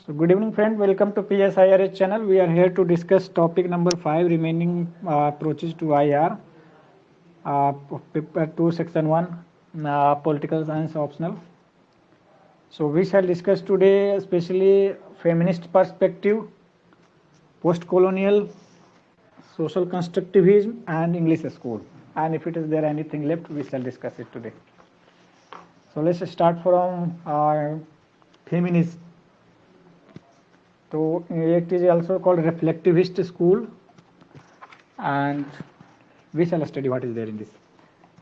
So good evening friend, welcome to PSIRH channel. We are here to discuss topic number 5, remaining approaches to IR, paper 2 section 1, political science optional. So we shall discuss today especially feminist perspective, post-colonial, social constructivism and English school, and if it is there anything left we shall discuss it today. So let's start from feminist. So it is also called reflectivist school, and we shall study what is there in this.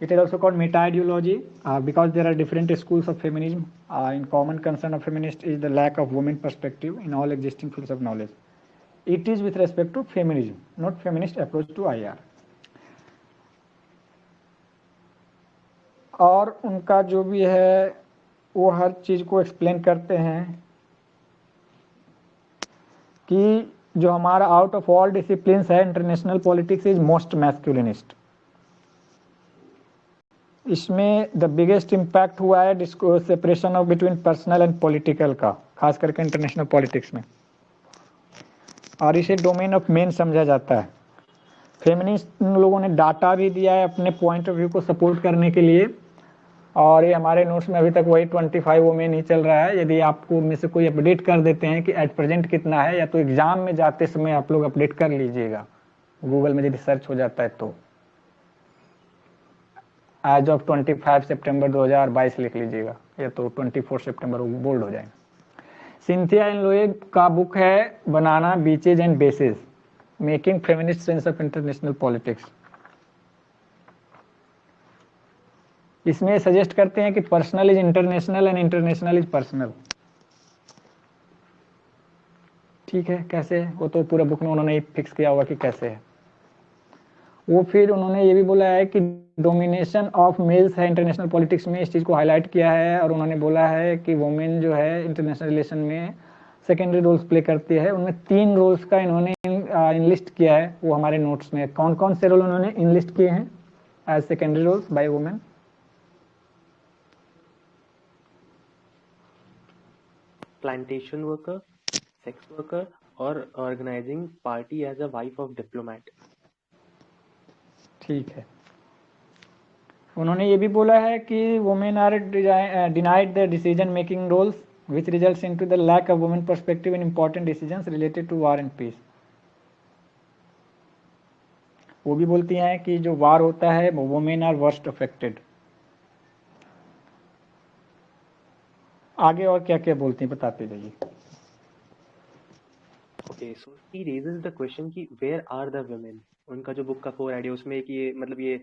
It is also called meta ideology because there are different schools of feminism. In common concern of feminist is the lack of women perspective in all existing fields of knowledge. It is with respect to feminism, not feminist approach to IR. और उनका जो भी है वो हर चीज को explain करते हैं कि जो हमारा आउट ऑफ ऑल डिसिप्लिन्स है इंटरनेशनल पॉलिटिक्स इज मोस्ट मैस्कुलिनिस्ट. इसमें द बिगेस्ट इम्पैक्ट हुआ है separation of between personal and political का, खास करके इंटरनेशनल पॉलिटिक्स में, और इसे डोमेन ऑफ मेन समझा जाता है. फेमिनिस्ट लोगों ने डाटा भी दिया है अपने पॉइंट ऑफ व्यू को सपोर्ट करने के लिए, और ये हमारे नोट्स में अभी तक वही 25 वोमेन ही चल रहा है. यदि आपको में से कोई अपडेट कर देते हैं कि एट प्रेजेंट कितना है, या तो एग्जाम में जाते समय आप लोग अपडेट कर लीजिएगा, गूगल में यदि सर्च हो जाता है तो एज ऑफ 25 सितंबर 2022 लिख लीजिएगा, या तो 24 सितंबर बोल्ड हो जाएगा. सिंथिया एनलोए का बुक है banana beaches and bases, making feminist sense of international politics. इसमें सजेस्ट करते हैं कि personal is international and international is personal. ठीक है, कैसे वो तो पूरा बुक में उन्होंने फिक्स किया होगा कि कैसे है वो. फिर उन्होंने ये भी बोला है कि डोमिनेशन ऑफ मेल्स है इंटरनेशनल पॉलिटिक्स में, इस चीज़ को हाईलाइट किया है. और उन्होंने बोला है कि वुमेन जो है इंटरनेशनल रिलेशन में सेकेंडरी रोल्स प्ले करती है. उनमें 3 रोल्स का इन्होंने इनलिस्ट किया है, वो हमारे नोट्स में. कौन कौन से रोल उन्होंने इनलिस्ट किए हैं as secondary roles by women? Plantation worker, sex worker और organising party as a wife of diplomat. ठीक है. उन्होंने ये भी बोला है कि women are denied the decision making roles which results into the lack of women perspective in important decisions related to war and peace. वो भी बोलती हैं कि जो वार होता है वो वुमेन आर वर्स्ट अफेक्टेड. आगे और क्या क्या बोलती हैं बताते जाइए. Okay, so he raises the question कि वेयर आर द वुमेन. उनका जो बुक का कोर आइडिया उसमें एक ये मतलब ये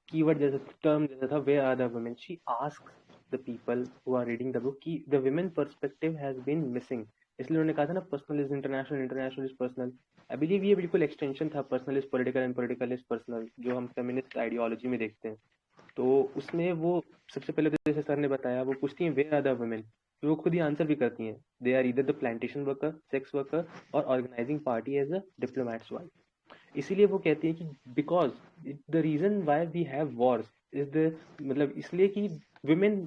कीवर्ड जैसा टर्म जैसा था, where are the women. She asks the people who are reading the book कि the women perspective has been missing. इसलिए उन्होंने कहा था ना personal is international, international is personal. I believe ये बिल्कुल एक्सटेंशन था personal is political and political is personal, जो हम फेमिनिस्ट आइडियोलॉजी में देखते हैं. तो उसमें वो सबसे पहले तो जैसे सर ने बताया वो पूछती हैं वेयर आर द वुमेन, तो वो खुद ही आंसर भी करती हैं. They are either the plantation worker, sex worker और organising party as a diplomat's wife. इसीलिए वो कहती है कि because the reason why we have wars is the मतलब इसलिए कि women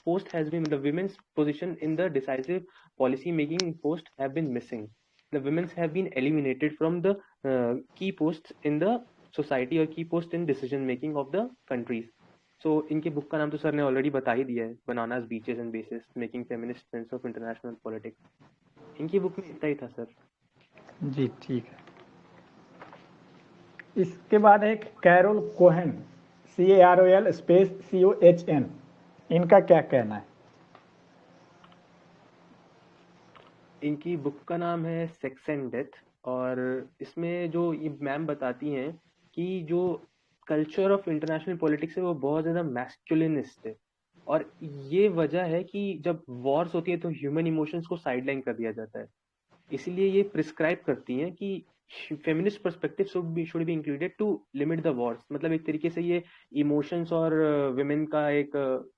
post has been, the women's position in the decisive policy making post have been missing. The women's have been eliminated from the key posts in the society or key post in decision making of the countries. So इनके book का नाम तो sir ने already बता ही दिया है, bananas beaches and bases making feminist sense of international politics. इनकी book में इतना ही था सर. जी ठीक है. इसके बाद है Carol Cohn, CAROL space COHN. इनका क्या कहना है? इनकी बुक का नाम है सेक्स एंड डेथ, और इसमें जो ये मैम बताती हैं कि जो कल्चर ऑफ इंटरनेशनल पॉलिटिक्स है वो बहुत ज़्यादा मैस्कुलिनिस्ट है. और ये वजह है कि जब वॉर्स होती है तो ह्यूमन इमोशंस को साइडलाइन कर दिया जाता है. इसीलिए ये प्रिस्क्राइब करती हैं कि feminist perspective should be included to limit the wars. मतलब एक तरीके से ये इमोशंस और वुमेन का एक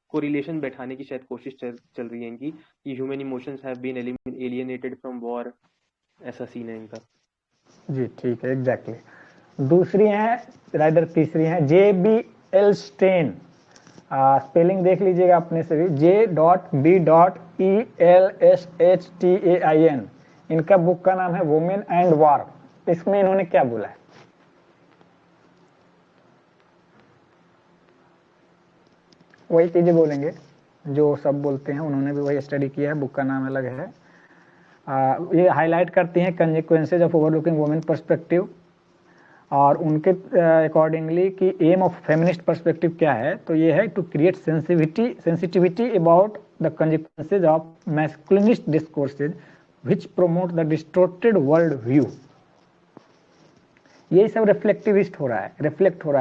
कोरिलेशन बैठाने की शायद कोशिश चल रही है इनकी, कि human emotions have been alienated from war. ऐसा सीन है इनका. जी ठीक है, एग्जैक्टली. दूसरी है राइडर, तीसरी है JB एल्स्टेन. स्पेलिंग देख लीजिएगा अपने से भी, JB ELSHTAIN, इनका बुक का नाम है वुमेन एंड वॉर। इसमें इन्होंने क्या बोला है? वही चीजें बोलेंगे जो सब बोलते हैं, उन्होंने भी वही स्टडी किया है, बुक का नाम अलग है। ये हाईलाइट करती हैं consequences of overlooking women perspective, और उनके अकॉर्डिंगली कि एम ऑफ फेमिनिस्ट पर्सपेक्टिव क्या है, तो ये है to create sensitivity about the consequences of masculinist discourses which promote the distorted world view. ये सब रिफ्लेक्ट हो रहा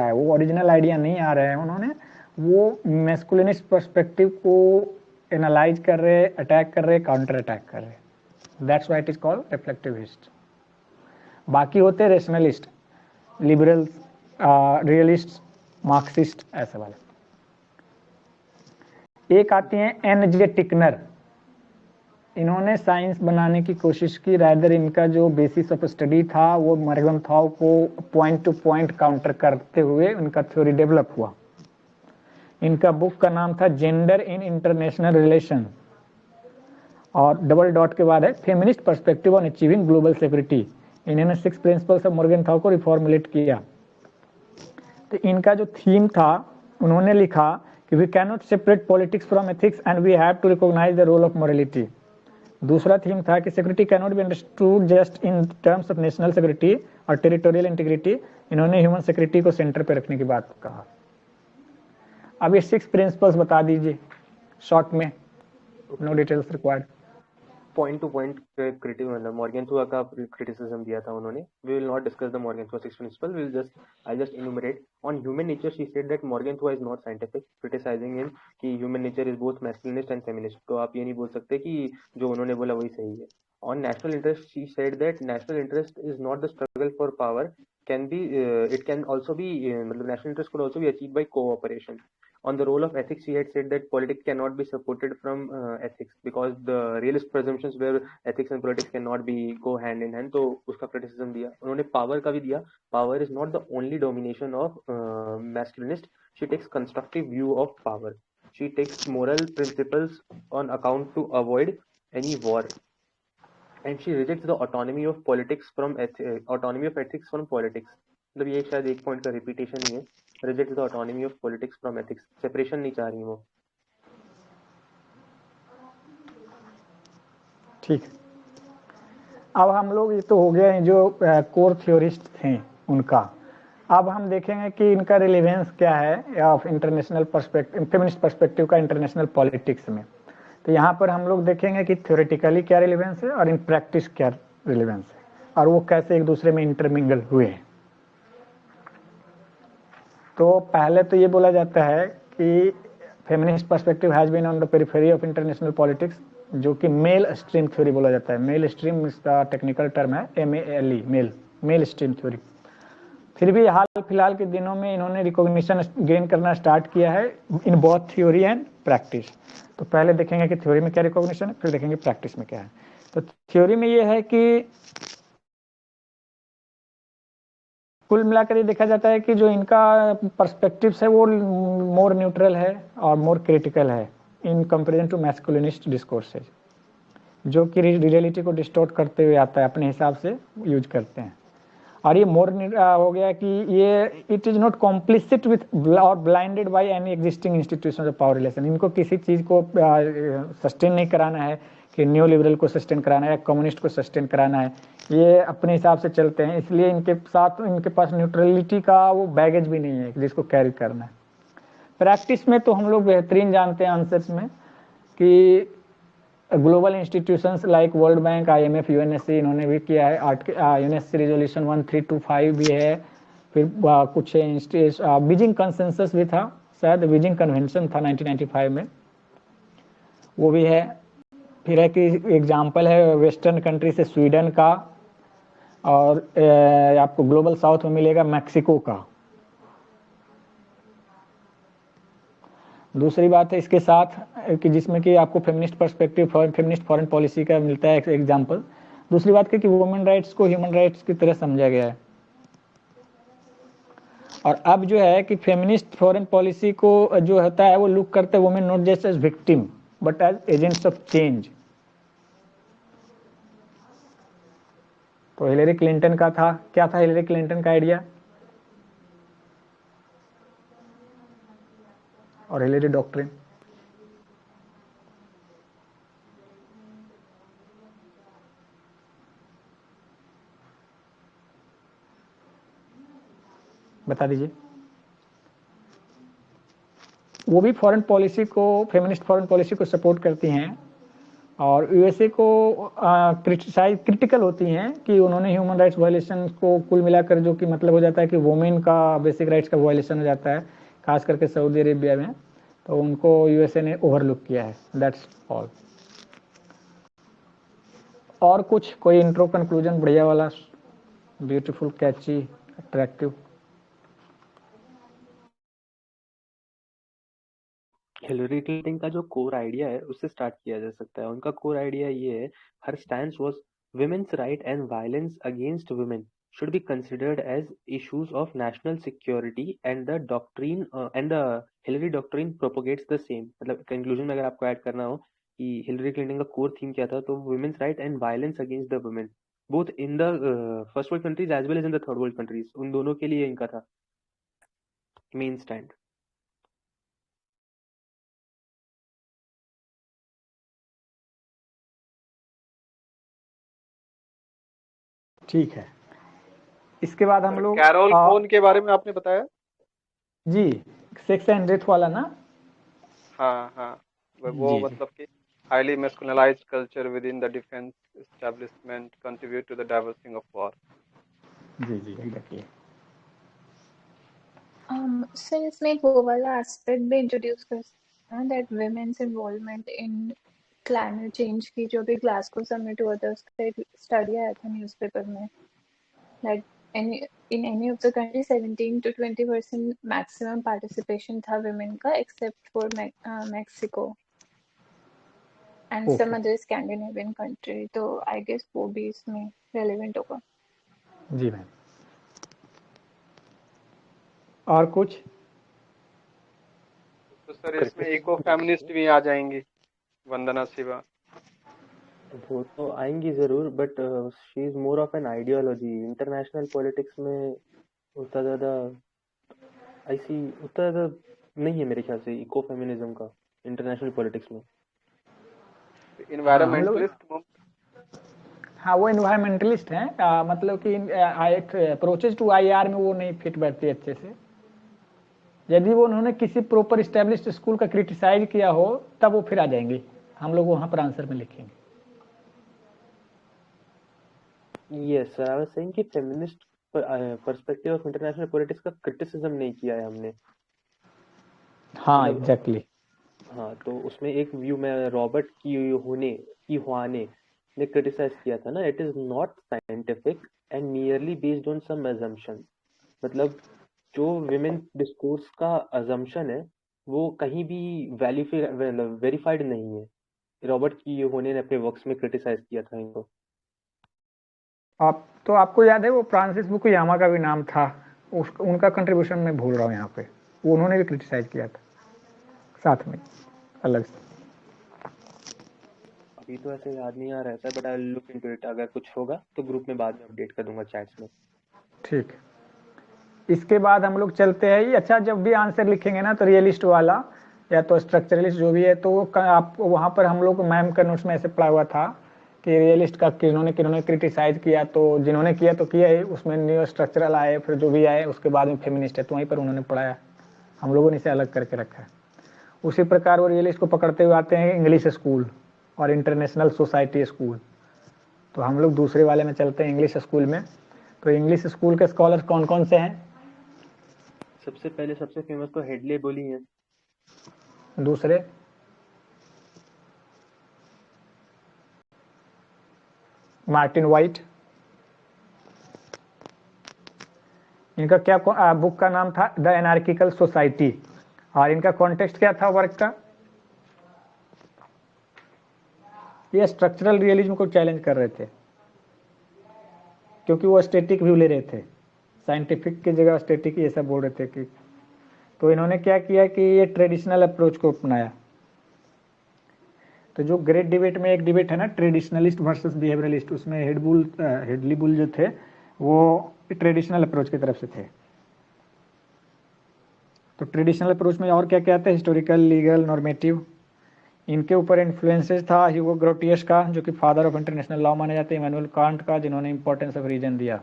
है, वो ओरिजिनल आइडिया नहीं आ रहे हैं उन्होंने, वो मैस्कुलिनिस्ट पर्सपेक्टिव को एनालाइज कर रहे, अटैक कर रहे, काउंटर अटैक कर रहे। That's why it is called reflectivist. बाकी होते रेशनलिस्ट, लिबरल्स, रियलिस्ट, मार्क्सिस्ट, ऐसे वाले। एक आती हैं एन.जे. टिकनर, इन्होंने साइंस बनाने की कोशिश की, रादर इनका जो बेसिस ऑफ स्टडी था वो मर्गनथॉव को पॉइंट टू पॉइंट काउंटर करते हुए उनका थ्योरी डेवलप हुआ। इनका बुक का नाम था जेंडर इन इंटरनेशनल रिलेशन, और डबल डॉट के बाद है feminist perspective on achieving global security. इन्होंने 6 प्रिंसिपल्स ऑफ मॉर्गनथॉव को रिफॉर्मुलेट किया। तो इनका जो थीम था, उन्होंने लिखा कि we can not separate politics from ethics and we have to recognise the role of morality. दूसरा थीम था कि security can not be understood just in terms of national security और टेरिटोरियल इंटीग्रिटी। इन्होंने human security को centre पर रखने की बात कहा। अब ये 6 प्रिंसिपल्स बता दीजिए शॉर्ट में, no details required. Point to point critique मतलब मॉर्गनथुआ का क्रिटिसिज्म दिया था उन्होंने। We will not discuss the Morgenthau 6 principle, we will just enumerate on human nature. She said that Morgenthau is not scientific, criticising him कि human nature is both masculinist and feminist. तो आप ये नहीं बोल सकते कि जो उन्होंने बोला वही सही है। On national interest she said that national interest is not the struggle for power, can be it can also be मतलब national interest could also be achieve by cooperation. On the role of ethics, she had said that politics cannot be supported from ethics because the realist presumptions where ethics and politics cannot be go hand in hand. तो उसका criticism दिया उन्होंने। power का भी दिया, power is not the only domination of masculinist. She takes constructive view of power. She takes moral principles on account to avoid any war, and she rejects the autonomy of politics from autonomy of ethics from politics. मतलब ये शायद एक point का repetition ही है, reject the autonomy of politics from ethics. Separation नहीं चाह रही वो। ठीक, अब हम लोग, ये तो हो गया जो कोर थ्योरिस्ट थे उनका। अब हम देखेंगे कि इनका रिलेवेंस क्या है of international perspective, feminist perspective का इंटरनेशनल पॉलिटिक्स में। तो यहाँ पर हम लोग देखेंगे कि थ्योरेटिकली क्या रिलेवेंस है और इन प्रैक्टिस क्या रिलेवेंस है, और वो कैसे एक दूसरे में इंटरमिंगल हुए हैं। तो पहले तो ये बोला जाता है कि feminist perspective has been on the periphery of international politics, जो कि मेल स्ट्रीम थ्योरी बोला जाता है। मेल स्ट्रीम इसका टेक्निकल टर्म है, MALE, मेल स्ट्रीम थ्योरी। फिर भी हाल फिलहाल के दिनों में इन्होंने रिकॉग्निशन गेन करना स्टार्ट किया है in both theory and practice. तो पहले देखेंगे कि थ्योरी में क्या रिकॉग्निशन है, फिर देखेंगे प्रैक्टिस में क्या है। तो थ्योरी में ये है कि कुल मिलाकर ये देखा जाता है कि जो इनका पर्सपेक्टिव है वो मोर न्यूट्रल है और मोर क्रिटिकल है इन कंपेरिजन टू मैस्कुलिनिस्ट डिस्कोर्सेज, जो कि रियलिटी को डिस्टॉर्ट करते हुए आता है, अपने हिसाब से यूज करते हैं। और ये मोर हो गया कि ये it is not complicit with और blinded by any existing institution of power relation. इनको किसी चीज़ को सस्टेन नहीं कराना है कि न्यू लिबरल को सस्टेन कराना है या कम्युनिस्ट को सस्टेन कराना है, ये अपने हिसाब से चलते हैं। इसलिए इनके साथ इनके पास न्यूट्रलिटी का वो बैगेज भी नहीं है जिसको कैरी करना है। प्रैक्टिस में तो हम लोग बेहतरीन जानते हैं आंसर्स में कि global institutions like world bank, IMF, UNSC इन्होंने भी किया है। UNSC रिजोल्यूशन 1325 भी है। फिर कुछ बीजिंग कंसेंसस भी था, शायद बीजिंग कन्वेंशन था 1995 में, वो भी है। फिर है कि एग्जाम्पल है वेस्टर्न कंट्री से स्वीडन का, और आपको ग्लोबल साउथ में मिलेगा मैक्सिको का। दूसरी बात है इसके साथ कि जिसमें कि आपको feminist perspective, feminist foreign policy का मिलता है एग्जाम्पल। दूसरी बात है कि वुमेन राइट्स को ह्यूमन राइट्स की तरह समझा गया है। और अब जो है कि फेमिनिस्ट फॉरेन पॉलिसी को जो होता है वो लुक करते हैं women not just as victim, but as agents of change. तो हिलेरी क्लिंटन का था, क्या था हिलेरी क्लिंटन का आइडिया और हिलेरी डॉक्ट्रिन? बता दीजिए। वो भी फॉरेन पॉलिसी को, फेमिनिस्ट फॉरेन पॉलिसी को सपोर्ट करती हैं और यूएसए को क्रिटिकल होती हैं कि उन्होंने ह्यूमन राइट्स वायलेशन को कुल मिलाकर, जो कि मतलब हो जाता है कि वुमेन का बेसिक राइट्स का वायलेशन हो जाता है, खास करके सऊदी अरेबिया में, तो उनको यूएसए ने ओवरलुक किया है। That's all. और कुछ कोई इंट्रो कंक्लूजन बढ़िया वाला, ब्यूटीफुल, कैची, अट्रैक्टिव? हिलरी क्लिंटन का जो कोर आइडिया है उससे स्टार्ट किया जा सकता है। उनका कोर आइडिया ये है, her stand was women's right and violence against women should be considered as issues of national security and the doctrine and the Hillary doctrine propagates the same। मतलब कंक्लूजन में अगर आपको ऐड करना हो कि Hillary Clinton का core theme क्या था, तो women's right and violence against the women both in the first world countries as well as in the third world countries, उन दोनों के लिए इनका था मेन स्टैंड। ठीक है, इसके बाद हम लोग कैरोल कौन के बारे में आपने बताया? जी, सेक्स एंड डेथ वाला ना? हाँ हाँ, वो जी जी मतलब कि highly masculinized culture within the defense establishment contribute to the diversing of war। जी जी एग्जैक्टली। सर इसमें एक वो वाला एस्पेक्ट भी इंट्रोड्यूस कर सकते हैं, that women's involvement in climate change की, जो भी ग्लासगो समिट हुआ था उसका एक स्टडी आया था न्यूज़पेपर में, that in any of the countries 17 to 20% maximum participation था women का, except for Mexico and some other Scandinavian country। तो I guess वो भी इसमें relevant होगा। जी मैम। और कुछ? तो सर इसमें इको फेमिनिस्ट भी आ जाएंगी, वंदना शिवा। वो तो आएंगी जरूर, but she is more of an ideology. International politics में उतना ज्यादा नहीं है मेरे ख्याल से इको फेमिनिज्म का इंटरनेशनल पॉलिटिक्स में। इन्वायरमेंटलिस्ट, हाँ वो इन्वायरमेंटलिस्ट हैं, मतलब कि अप्रोचेज टू आईआर में वो नहीं फिट बैठती अच्छे से। यदि वो उन्होंने किसी प्रॉपर इस्टेब्लिश्ड स्कूल का क्रिटिसाइज किया हो तब वो फिर आ जाएंगे, हम लोग वहां पर आंसर में लिखेंगे। Yes sir, I was saying कि feminist perspective of international politics का क्रिटिसिज्म नहीं किया है हमने। हाँ एग्जैक्टली। हाँ, तो उसमें एक व्यू में रॉबर्ट की ने क्रिटिसाइज किया था ना, it is not scientific and merely based on some assumption. मतलब जो विमेन डिस्कोर्स का अजम्पशन है वो कहीं भी वेरीफाइड नहीं है। रॉबर्ट की ने अपने वर्क्स में क्रिटिसाइज किया था इनको। आप तो आपको याद है वो फ्रांसिस फुकुयामा का भी नाम था, उनका कंट्रीब्यूशन मैं भूल रहा हूँ यहाँ पे, वो उन्होंने भी क्रिटिसाइज किया था साथ में अलग से। अभी तो ऐसे याद नहीं आ रहा है sir, but I will look into it. अगर कुछ होगा तो ग्रुप में बाद में अपडेट कर दूंगा चैट्स में। ठीक, इसके बाद हम लोग चलते हैं। अच्छा, जब भी आंसर लिखेंगे ना तो रियलिस्ट वाला या तो स्ट्रक्चरलिस्ट जो भी है, तो आप वहाँ पर हम लोग मैम का नोट्स में ऐसे पढ़ा हुआ था कि रियलिस्ट का किन्होंने क्रिटिसाइज किया, तो जिन्होंने किया तो किया है, उसमें न्यू स्ट्रक्चरल आए, फिर जो भी आए उसके बाद में फेमिनिस्ट है, तो वहीं पर उन्होंने पढ़ाया, हम लोगों ने इसे अलग करके रखा है। उसी प्रकार वो रियलिस्ट को पकड़ते हुए आते हैं इंग्लिश स्कूल और इंटरनेशनल सोसाइटी स्कूल। तो हम लोग दूसरे वाले में चलते हैं, इंग्लिश स्कूल में। तो इंग्लिश स्कूल के स्कॉलर कौन कौन से हैं? सबसे पहले सबसे फेमस तो हेडले बोली है। दूसरे? Martin white. इनका क्या बुक का नाम था? The anarchical society. और इनका कॉन्टेक्स्ट क्या था वर्क का? ये स्ट्रक्चरल रियलिज्म को चैलेंज कर रहे थे, क्योंकि वो स्टैटिक व्यू ले रहे थे, साइंटिफिक की जगह स्टैटिक ये सब बोल रहे थे कि, तो इन्होंने क्या किया कि ये ट्रेडिशनल अप्रोच को अपनाया। तो जो ग्रेट डिबेट में एक डिबेट है ना, ट्रेडिशनलिस्ट वर्सेस बिहेवियरलिस्ट, उसमें हेडली बुल जो थे वो ट्रेडिशनल अप्रोच की तरफ से थे। तो ट्रेडिशनल अप्रोच में और क्या क्या आता है, हिस्टोरिकल, लीगल, नॉर्मेटिव, इनके ऊपर इन्फ्लुएंसेस था ह्यूगो ग्रोटियस का, जो कि फादर ऑफ इंटरनेशनल लॉ माने जाते हैं, इमैनुअल कांट का, जिन्होंने इंपॉर्टेंस ऑफ रीजन दिया।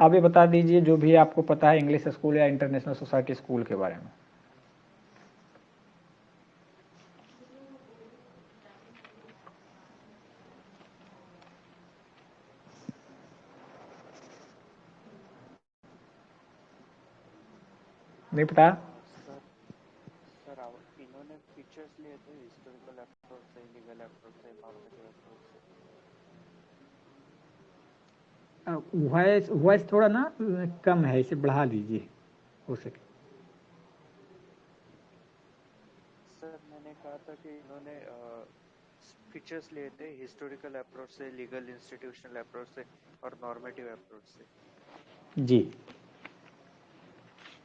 अब ये बता दीजिए जो भी आपको पता है इंग्लिश स्कूल या इंटरनेशनल सोसाइटी स्कूल के बारे में। नहीं पता? सर इन्होंने फीचर्स लिए थे हिस्टोरिकल अप्रोच से, लीगल अप्रोच से, नॉर्मेटिव अप्रोच से। वॉइस थोड़ा ना कम है, इसे बढ़ा लीजिए हो सके। सर मैंने कहा था कि इन्होंने फीचर्स लिए थे हिस्टोरिकल अप्रोच से, लीगल इंस्टीट्यूशनल अप्रोच से और नॉर्मेटिव अप्रोच से। जी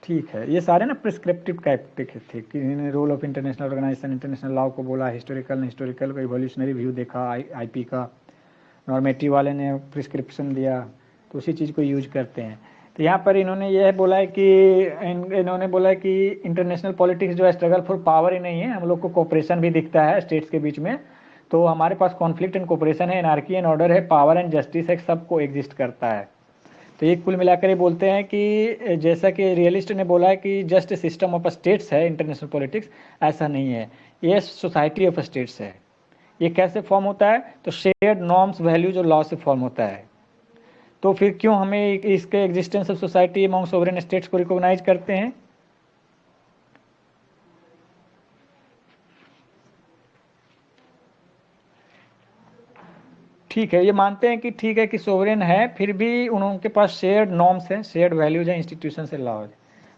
ठीक है, ये सारे ना प्रिस्क्रिप्टिव टाइप थे कि इन्होंने role of international organisation, international law को बोला, हिस्टोरिकल को इवोल्यूशनरी व्यू देखा आईपी का, नॉर्मेटिव वाले ने प्रिस्क्रिप्शन दिया, तो उसी चीज़ को यूज करते हैं। तो यहाँ पर इन्होंने यह बोला है कि इन्होंने बोला है कि इंटरनेशनल पॉलिटिक्स जो है स्ट्रगल फॉर पावर ही नहीं है, हम लोग को कोऑपरेशन भी दिखता है स्टेट्स के बीच में। तो हमारे पास कॉन्फ्लिक्ट एंड कोऑपरेशन है, एनार्की एंड ऑर्डर है, पावर एंड जस्टिस है, सबको एग्जिस्ट करता है। तो ये कुल मिलाकर ये बोलते हैं कि जैसा कि रियलिस्ट ने बोला है कि जस्ट सिस्टम ऑफ स्टेट्स है इंटरनेशनल पॉलिटिक्स, ऐसा नहीं है, ये सोसाइटी ऑफ स्टेट्स है। ये कैसे फॉर्म होता है, तो शेयर्ड नॉर्म्स वैल्यूज और लॉ से फॉर्म होता है। तो फिर क्यों हमें इसके existence of society among sovereign states को रिकॉग्नाइज करते हैं? ठीक है, ये मानते हैं कि ठीक है कि सोवरेन है, फिर भी उनके पास शेयर्ड नॉर्म्स हैं, शेयर्ड वैल्यूज हैं, इंस्टीट्यूशन से लॉ है।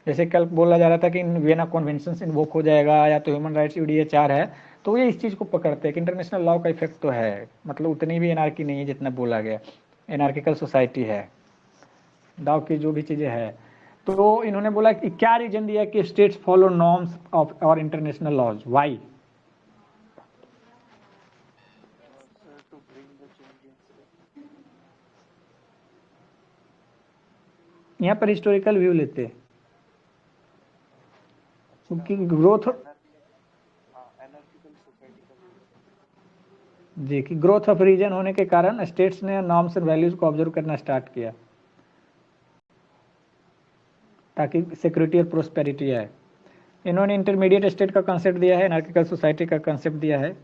जैसे कल बोला जा रहा था कि वियना कन्वेंशन इन्वोक हो जाएगा, या तो ह्यूमन राइट्स यूडीएचआर है, तो ये इस चीज़ को पकड़ते हैं कि इंटरनेशनल लॉ का इफेक्ट तो है, मतलब उतनी भी एनार्की नहीं है जितना बोला गया, एनार्किकल सोसाइटी है, दाव की जो भी चीज़ें है। तो इन्होंने बोला कि क्या रीजन दिया कि स्टेट्स फॉलो नॉर्म्स ऑफ और international laws, why? Sir to bring the change in state. यहाँ पर हिस्टोरिकल व्यू लेते हैं क्योंकि ग्रोथ एनार्किकल सोसाइटी का व्यू जी, कि ग्रोथ ऑफ रीजन होने के कारण स्टेट्स ने नॉर्म्स एंड वैल्यूज को ऑब्जर्व करना स्टार्ट किया ताकि सिक्योरिटी और प्रोस्पेरिटी आए। इन्होंने इंटरमीडिएट स्टेट का कंसेप्ट दिया है, एनार्किकल सोसाइटी का कंसेप्ट दिया है।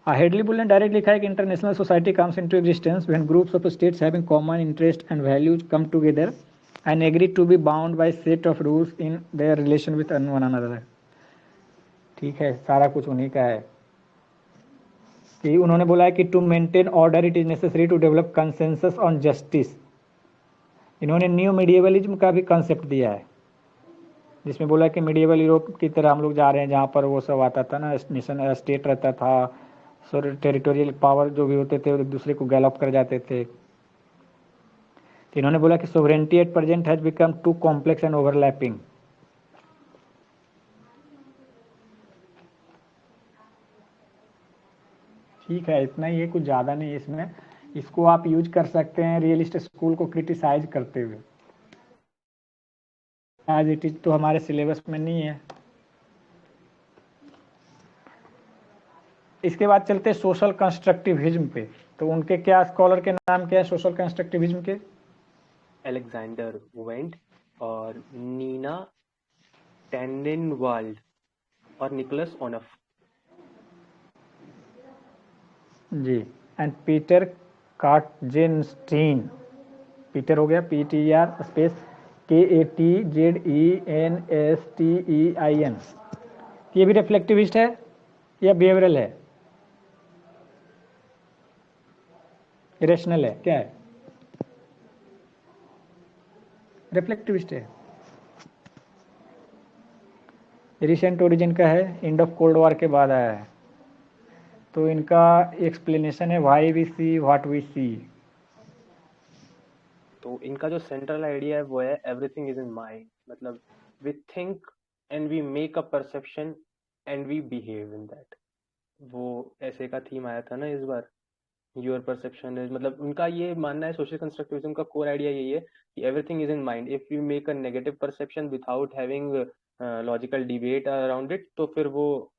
हेडली बुल ने डायरेक्ट लिखा है कि international society comes into existence when groups of states having common interest and values come together and agree to be bound by set of rules in their relation with one another. ठीक है, सारा कुछ उन्हीं का है कि उन्होंने बोला है कि to maintain order it is necessary to develop consensus on justice. इन्होंने न्यू मीडिएवलिज्म का भी कंसेप्ट दिया है, जिसमें बोला कि मीडिएवल यूरोप की तरह हम लोग जा रहे हैं, जहाँ पर वो सब आता था ना, नेशन स्टेट रहता था, टेरिटोरियल पावर जो भी होते थे एक दूसरे को गैलअप कर जाते थे। तो इन्होंने बोला कि sovereignty at present has become too complex and overlapping. ठीक है, इतना ही है, कुछ ज़्यादा नहीं है इसमें। इसको आप यूज कर सकते हैं रियलिस्ट स्कूल को क्रिटिसाइज करते हुए, एज इट इज तो हमारे सिलेबस में नहीं है। इसके बाद चलते हैं सोशल कंस्ट्रक्टिविज्म पे। तो उनके क्या स्कॉलर के नाम क्या है सोशल कंस्ट्रक्टिविज्म के? अलेक्जेंडर वेंट और नीना टेंडेनवाल्ड और निकोलस ओनफ। जी, एंड पीटर काटजेनस्टीन। पीटर हो गया PTER स्पेस KATZENSTEIN। ये भी रिफ्लेक्टिविस्ट है या बिहेवियरल है, इरेशनल है, क्या है? रिफ्लेक्टिविस्ट है। रिसेंट ओरिजिन का है, एंड ऑफ कोल्ड वॉर के बाद आया है। तो इनका एक्सप्लेनेशन है why we see what we see. तो इनका जो सेंट्रल आइडिया है वो है एवरीथिंग इज इन माइंड, मतलब we think and we make a perception and we behave in that. वो ऐसे का थीम आया था ना इस बार, योर परसेप्शन इज, मतलब उनका ये मानना है, सोशल कंस्ट्रक्टिविज्म का कोर आइडिया यही है कि everything is in mind, if you make a negative perception without having logical debate around it, तो फिर वो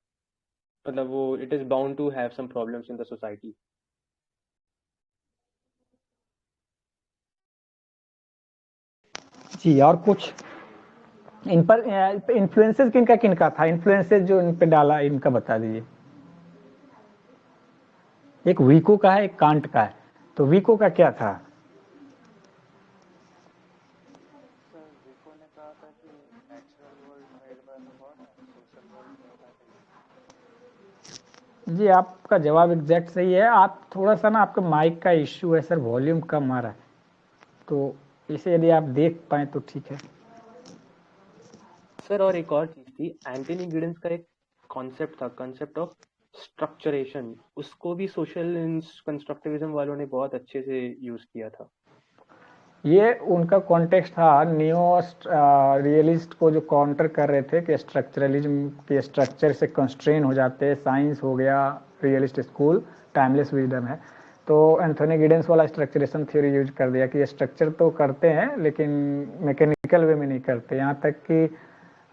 मतलब वो it is bound to have some problems in the society. जी, और कुछ इन पर इन्फ्लुएंसेस किनका किनका था, इन्फ्लुएंसेस जो इन पे डाला इनका बता दीजिए। एक विको का है, एक कांट का है, तो विको का क्या था? सर विको ने कहा था कि natural world made by the God and social world made by the human. जी, आपका जवाब एग्जैक्ट सही है। आप थोड़ा सा ना, आपका माइक का इश्यू है सर, वॉल्यूम कम आ रहा है, तो इसे यदि आप देख पाए तो ठीक है। सर और एक और चीज थी, एंटनी गिडेंस का एक कॉन्सेप्ट था, कॉन्सेप्ट ऑफ स्ट्रक्चरेशन, उसको भी सोशल कंस्ट्रक्टिविज्म वालों ने बहुत अच्छे से यूज किया था। ये उनका कॉन्टेक्स्ट था, नियो रियलिस्ट को जो काउंटर कर रहे थे कि स्ट्रक्चरलिज्म के स्ट्रक्चर से कंस्ट्रेन हो जाते हैं, साइंस हो गया, रियलिस्ट स्कूल टाइमलेस विजडम है, तो एंथोनी गिडेंस वाला स्ट्रक्चरेशन थ्योरी यूज कर दिया कि स्ट्रक्चर तो करते हैं लेकिन मैकेनिकल वे में नहीं करते, यहाँ तक कि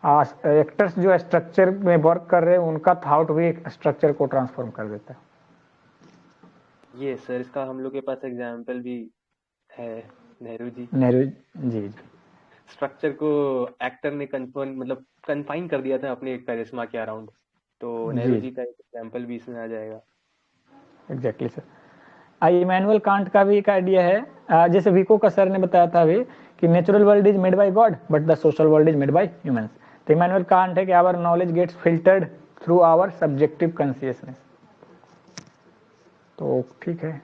एक्टर्स जो स्ट्रक्चर में वर्क कर रहे हैं उनका थॉट भी स्ट्रक्चर को ट्रांसफॉर्म कर देता है। ये सर इसका हम लोग के पास एग्जाम्पल भी है, नेहरू जी। नेहरू जी जी। स्ट्रक्चर को एक्टर ने कन्फर्म मतलब कन्फाइन कर दिया था अपने करिश्मा के अराउंड, तो नेहरू जी जी का एक एग्जाम्पल भी इसमें आ जाएगा। Exactly sir. इमैनुअल कांट का भी एक आइडिया है, जैसे विको का सर ने बताया था अभी कि natural world is made by God but the social world is made by humans. तो इमैनुअल कांट है कि our knowledge gets filtered through our subjective consciousness. तो ठीक है,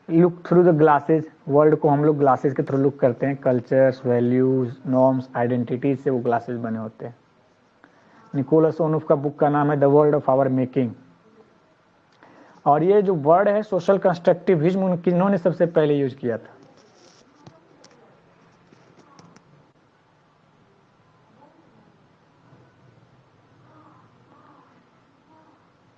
look through the glasses, world को हम लोग ग्लासेस के थ्रू लुक करते हैं, कल्चर्स, वैल्यूज, नॉर्म्स, आइडेंटिटीज से वो ग्लासेस बने होते हैं। निकोलस ओनुफ का बुक का नाम है the world of our making. और ये जो वर्ड है सोशल कंस्ट्रक्टिविज्म किन्होंने सबसे पहले यूज किया था?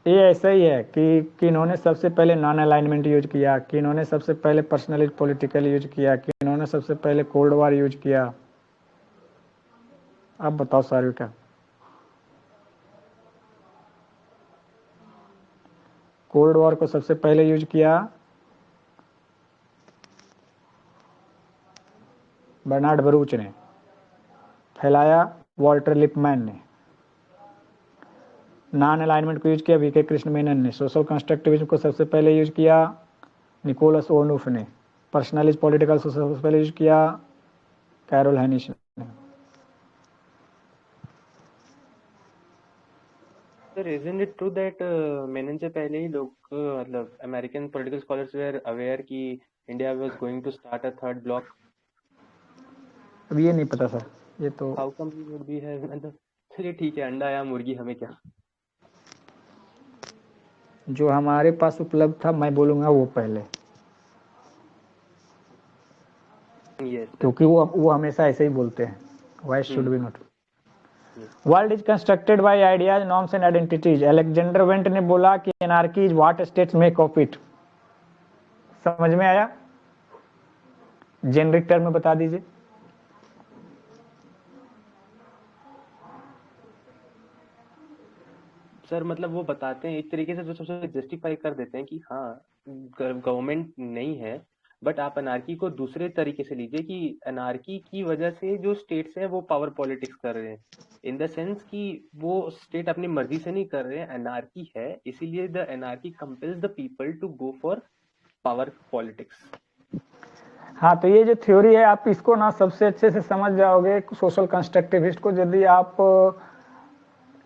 ये ऐसा ही है कि इन्होंने सबसे पहले नॉन अलाइनमेंट यूज किया, कि इन्होंने सबसे पहले पर्सनलिस्ट पॉलिटिकल यूज किया, कि इन्होंने सबसे पहले कोल्ड वार यूज किया। आप बताओ सारू क्या? कोल्ड वॉर को सबसे पहले यूज किया बर्नार्ड बरूच ने, फैलाया वॉल्टर लिपमैन ने, नॉन अलाइनमेंट को यूज किया वीके कृष्ण मेनन ने, सोशल कंस्ट्रक्टिविज्म को सबसे पहले यूज किया निकोलस ओनुफ ने, पर्सनलिस्ट पॉलिटिकल को सबसे पहले यूज किया कैरोल हेनिस ने। Sir isn't it true that Menon से पहले ही लोग मतलब American political scholars were aware कि India was going to start a third bloc? अब ये नहीं पता सर, ये तो how come he would be है, मतलब चलिए ठीक है, अंडा या मुर्गी हमें क्या। जो हमारे पास उपलब्ध था मैं बोलूंगा वो पहले, यस सर। क्योंकि वो हमेशा ऐसे ही बोलते हैं, why should be not. yes. World is constructed by ideas, norms and identities. Alexander went ने बोला कि anarchy is what states make of it. समझ में आया? जेनरिक टर्म में बता दीजिए। सर मतलब वो बताते हैं एक तरीके से, जो सबसे जस्टिफाई कर देते हैं कि हाँ गवर्नमेंट नहीं है, बट आप अनार्की को दूसरे तरीके से लीजिए कि अनार्की की वजह से जो स्टेट्स हैं वो पावर पॉलिटिक्स कर रहे हैं, इन द सेंस कि वो स्टेट अपनी मर्जी से नहीं कर रहे हैं, अनार्की है, इसीलिए the anarchy compels the people to go for power politics. हाँ, तो ये जो थ्योरी है आप इसको ना सबसे अच्छे से समझ जाओगे सोशल कंस्ट्रक्टिविस्ट को, यदि आप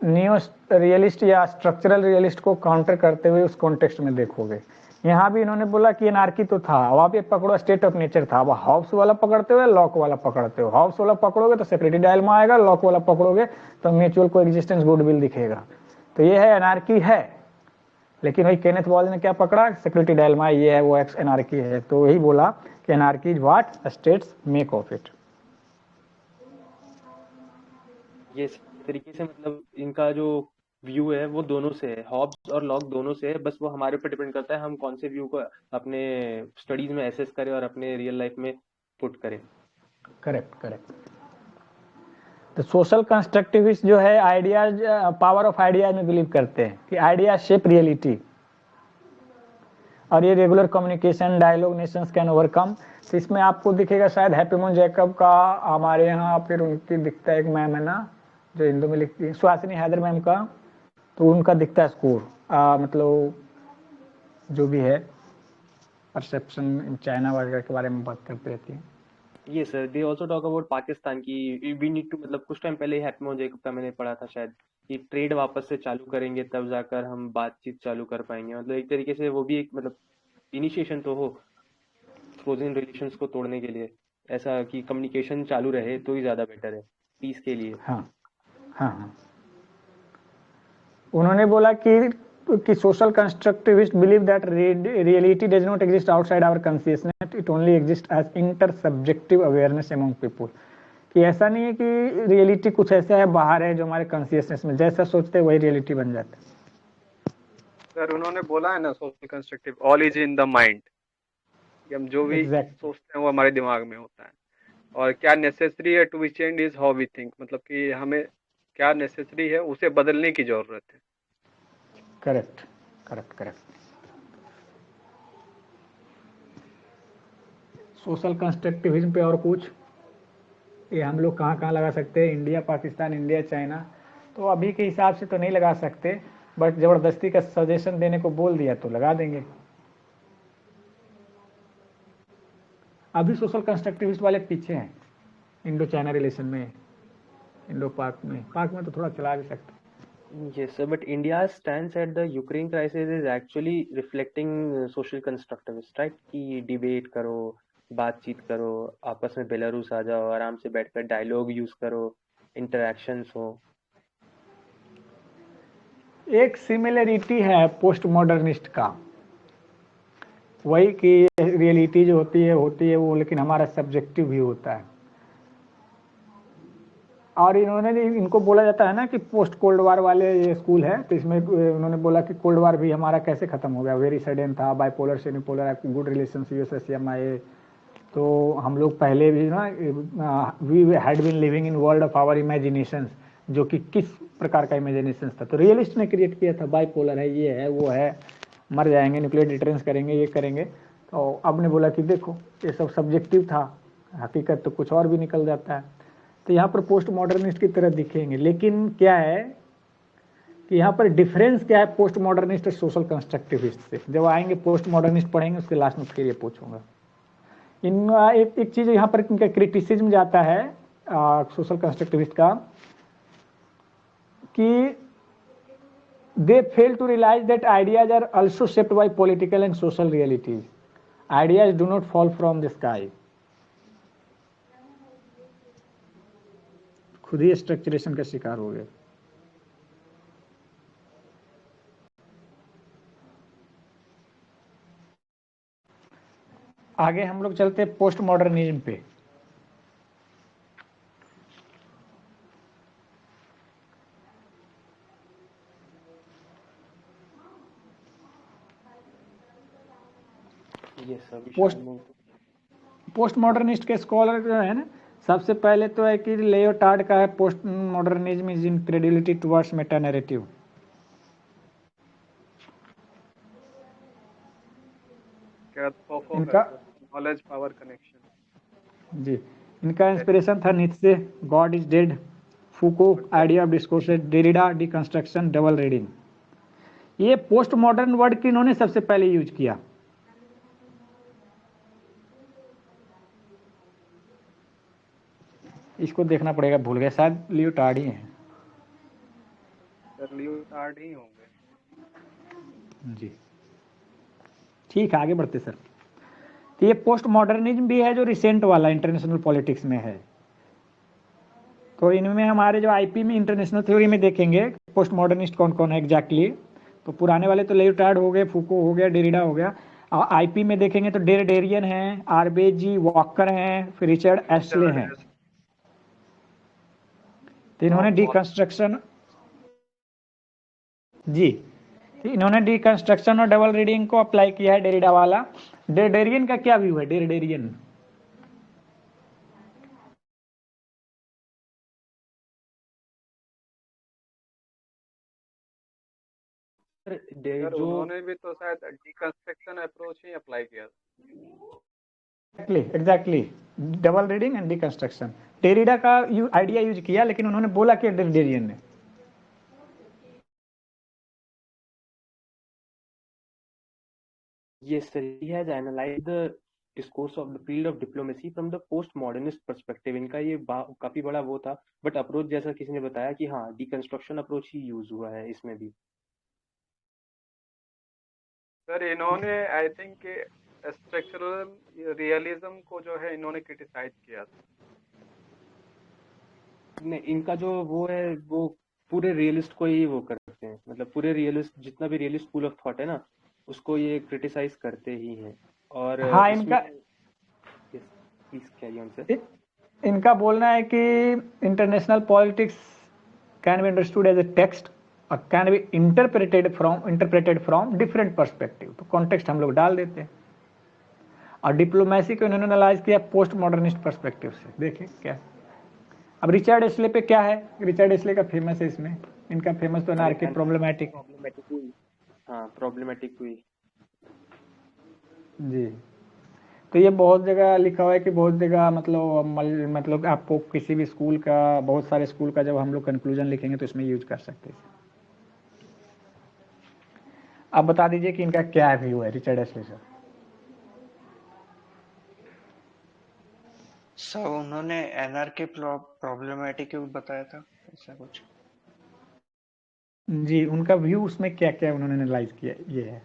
नियो रियलिस्ट या स्ट्रक्चरल रियलिस्ट को काउंटर करते हुए उस कॉन्टेक्स्ट में देखोगे। यहाँ भी इन्होंने बोला कि एनार्की तो था, अब आप ये पकड़ो स्टेट ऑफ नेचर था। अब हाउस वाला पकड़ते हो, लॉक वाला पकड़ते हो। हाउस वाला पकड़ोगे तो सेक्रेटरी डायलमा आएगा, लॉक वाला पकड़ोगे तो म्यूचुअल को एग्जिस्टेंस गुडविल दिखेगा। तो ये है एनार्की है, लेकिन वही केनेथ वॉल ने क्या पकड़ा, सेक्रेटरी डायलमा ये है, वो एक्स एनार्की है। तो यही बोला कि anarchy is what states make of it. ये इस तरीके से मतलब इनका जो व्यू है वो दोनों से है, हॉब्स और लॉक दोनों से है, बस वो हमारे ऊपर डिपेंड करता है हम कौन से व्यू को अपने स्टडीज में एसेस करें और अपने रियल लाइफ में पुट करें। Correct correct. तो सोशल कंस्ट्रक्टिविस्ट जो है आइडियाज, पावर ऑफ आइडियाज में बिलीव करते हैं कि आइडिया शेप रियलिटी, और ये regular communication dialogue nations can overcome. तो इसमें आपको दिखेगा शायद हैप्पीमोन जैकब का, हमारे यहाँ फिर उनकी दिखता है एक मैम है ना जो हिंदू में लिखती है, सुहासिनी हैदर मैम का, तो उनका दिखता है स्कोर, मतलब जो भी है परसेप्शन इन चाइना वगैरह के बारे में बात करते रहती है। ये sir they also talk about Pakistan की, वी नीड टू, मतलब कुछ टाइम पहले ही हैप्पीमोन जैकब का मैंने पढ़ा था शायद, कि ट्रेड वापस से चालू करेंगे तब जाकर हम बातचीत चालू कर पाएंगे, मतलब एक तरीके से वो भी एक मतलब इनिशिएशन तो हो फ्रोजन रिलेशंस को तोड़ने के लिए, ऐसा कि कम्युनिकेशन चालू रहे तो ही ज्यादा बेटर है पीस के लिए। हाँ हाँ हाँ। उन्होंने बोला कि social constructivist believe that reality does not exist outside our consciousness, it only exist as inter subjective awareness among people. कि ऐसा नहीं है कि रियलिटी कुछ ऐसा है बाहर है जो हमारे कॉन्शियसनेस में, जैसा सोचते हैं वही रियलिटी बन जाता है। सर उन्होंने बोला है ना social constructive all is in the mind, कि हम जो भी एग्जैक्ट। सोचते हैं वो हमारे दिमाग में होता है, और क्या नेसेसरी है to be change is how we think, मतलब कि हमें क्या नेसेसरी है उसे बदलने की जरूरत है। Correct correct correct. Social constructivism पे और कुछ, ये हम लोग कहाँ कहाँ लगा सकते हैं, इंडिया पाकिस्तान, इंडिया चाइना, तो अभी के हिसाब से तो नहीं लगा सकते, बट ज़बरदस्ती का सजेशन देने को बोल दिया तो लगा देंगे। अभी सोशल कंस्ट्रक्टिविस्ट वाले पीछे हैं इंडो चाइना रिलेशन में, इंडो पाक में तो थोड़ा चला भी सकते। Yes, sir, but India's stance at the Ukraine crisis is actually reflecting social constructivist, right? कि डिबेट करो, बातचीत करो, आपस में बेलारूस आ जाओ, आराम से बैठकर डायलॉग यूज करो, इंटरेक्शंस हो। एक सिमिलरिटी है पोस्ट मॉडर्निस्ट का, वही कि रियलिटी जो होती है वो, लेकिन हमारा सब्जेक्टिव भी होता है। और इनको बोला जाता है ना कि पोस्ट कोल्ड वार वाले ये स्कूल है, तो इसमें उन्होंने बोला कि कोल्ड वार भी हमारा कैसे खत्म हो गया, वेरी सडन था, बाइपोलर से यूनिपोलर, गुड रिलेशन यूएसएसएम आए, तो हम लोग पहले भी ना we had been living in world of our imaginations, जो कि किस प्रकार का इमेजिनेशन था, तो रियलिस्ट ने क्रिएट किया था, बाइपोलर है, ये है, वो है, मर जाएंगे, न्यूक्लियर डिटरेंस करेंगे, ये करेंगे। तो अब ने बोला कि देखो ये सब सब्जेक्टिव था, हकीकत तो कुछ और भी निकल जाता है। तो यहाँ पर पोस्ट मॉडर्निस्ट की तरह दिखेंगे, लेकिन क्या है कि यहाँ पर डिफरेंस क्या है पोस्ट मॉडर्निस्ट और सोशल कंस्ट्रक्टिविस्ट से, जब आएंगे पोस्ट मॉडर्निस्ट पढ़ेंगे उसके लास्ट में फिर ये पूछूंगा। एक चीज यहाँ पर इनका क्रिटिसिज्म जाता है सोशल कंस्ट्रक्टिविस्ट का, कि they fail to realize that ideas are also shaped by political and social realities. Ideas do not fall from the sky. खुद ही स्ट्रक्चरेशन का शिकार हो गए। आगे हम लोग चलते हैं पोस्ट मॉडर्निज्म पे। Yes, sir, we post shall move. Post modernist के स्कॉलर जो है ना, सबसे पहले तो है कि लेयोटार्ड का है post modernism is incredibility towards meta narrative. इनका नॉलेज पावर कनेक्शन। जी, इनका इंस्पिरेशन था Nietzsche, God is dead, Foucault, idea of discourse, Derrida, deconstruction, double reading. ये पोस्ट मॉडर्न वर्ड की इन्होंने सबसे पहले यूज किया। इसको देखना पड़ेगा, भूल गए, शायद लियोटार्ड ही है। लियोटार्ड ही होंगे जी, ठीक है, आगे बढ़ते सर। तो ये पोस्ट मॉडर्निज्म भी है जो रिसेंट वाला इंटरनेशनल पॉलिटिक्स में है। तो इनमें हमारे जो आईपी में इंटरनेशनल थ्योरी में देखेंगे पोस्ट मॉडर्निस्ट कौन कौन है एग्जैक्टली, तो पुराने वाले तो लियोटार्ड हो गए, फूको हो गया, डेरिडा हो गया। आईपी में देखेंगे तो डेरियन है, आरबेजी, वॉकर हैं, फिर रिचर्ड एस्ले हैं। तो इन्होंने डिकंस्ट्रक्शन जी, इन्होंने डिकंस्ट्रक्शन और डबल रीडिंग को अप्लाई किया है डेरिडा वाला। डेरिडियन का क्या व्यू है? डेरिडियन सर जो उन्होंने भी तो शायद डिकंस्ट्रक्शन अप्रोच ही अप्लाई किया था। Exactly double reading and deconstruction Derrida का आइडिया यूज किया, लेकिन उन्होंने बोला कि डेरिडियन ने। yes sir, he has analyzed the discourse of the field of diplomacy from the postmodernist perspective। इनका ये काफी बड़ा वो था, बट अप्रोच जैसा किसी ने बताया कि हाँ डिकंस्ट्रक्शन अप्रोच ही यूज हुआ है इसमें भी। सर इन्होंने आई थिंक स्ट्रक्चरल रियलिज्म को जो है इन्होंने क्रिटिसाइज किया था। नहीं, इनका जो वो है वो पूरे रियलिस्ट को ही वो करते हैं, मतलब पूरे रियलिस्ट जितना भी रियलिस्ट स्कूल ऑफ थॉट है ना उसको ये क्रिटिसाइज करते ही हैं। और हाँ, इसमें इनका yes, please carry on sir। इनका बोलना है कि international politics can be understood as a text और can be interpreted from different perspective. तो कॉन्टेक्स्ट हम लोग डाल देते हैं। और डिप्लोमेसी को इन्होंने एनालाइज किया पोस्ट मॉडर्निस्ट पर्सपेक्टिव से। देखिए क्या, अब रिचर्ड एस्ले पे क्या है? रिचर्ड एस्ले का फेमस है इसमें, इनका फेमस तो एनार्की प्रॉब्लमैटिक हुई, हाँ प्रॉब्लमेटिक हुई जी। तो ये बहुत जगह लिखा हुआ है कि बहुत जगह मतलब आपको किसी भी स्कूल का, बहुत सारे स्कूल का जब हम लोग कंक्लूजन लिखेंगे तो इसमें यूज कर सकते हैं। आप बता दीजिए कि इनका क्या व्यू है रिचर्ड एस्ले सर। सर उन्होंने एनआरके प्रॉब्लमेटिक बताया था, ऐसा कुछ। जी, उनका व्यू उसमें क्या क्या उन्होंने एनालाइज किया ये है।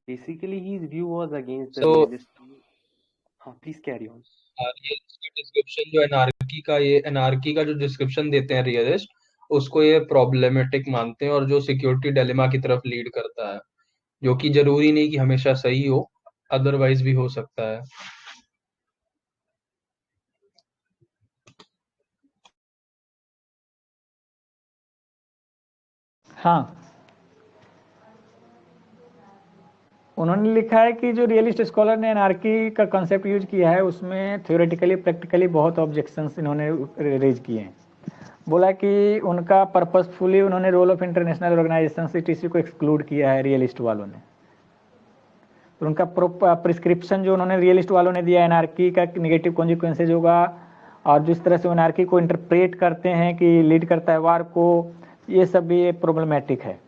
basically his view was against the So realist। हाँ प्लीज कैरी ऑन। रियलिस्ट का डिस्क्रिप्शन जो एनार्की का जो डिस्क्रिप्शन देते हैं रियलिस्ट, उसको ये प्रॉब्लमेटिक मानते हैं और जो सिक्योरिटी डिलेमा की तरफ लीड करता है, जो कि जरूरी नहीं कि हमेशा सही हो, अदरवाइज भी हो सकता है। हाँ, उन्होंने लिखा है कि जो रियलिस्ट स्कॉलर ने एनार्की का कंसेप्ट यूज किया है उसमें थ्योरेटिकली प्रैक्टिकली बहुत ऑब्जेक्शंस इन्होंने रेज किए हैं। बोला कि उनका पर्पसफुली उन्होंने role of international organisation CTC को एक्सक्लूड किया है रियलिस्ट वालों ने। तो उनका प्रिस्क्रिप्शन जो उन्होंने रियलिस्ट वालों ने दिया एनार्की का नेगेटिव कॉन्सिक्वेंसेज होगा, और जिस तरह से एनार्की को इंटरप्रेट करते हैं कि लीड करता है वार को, ये सब भी प्रॉब्लमेटिक है।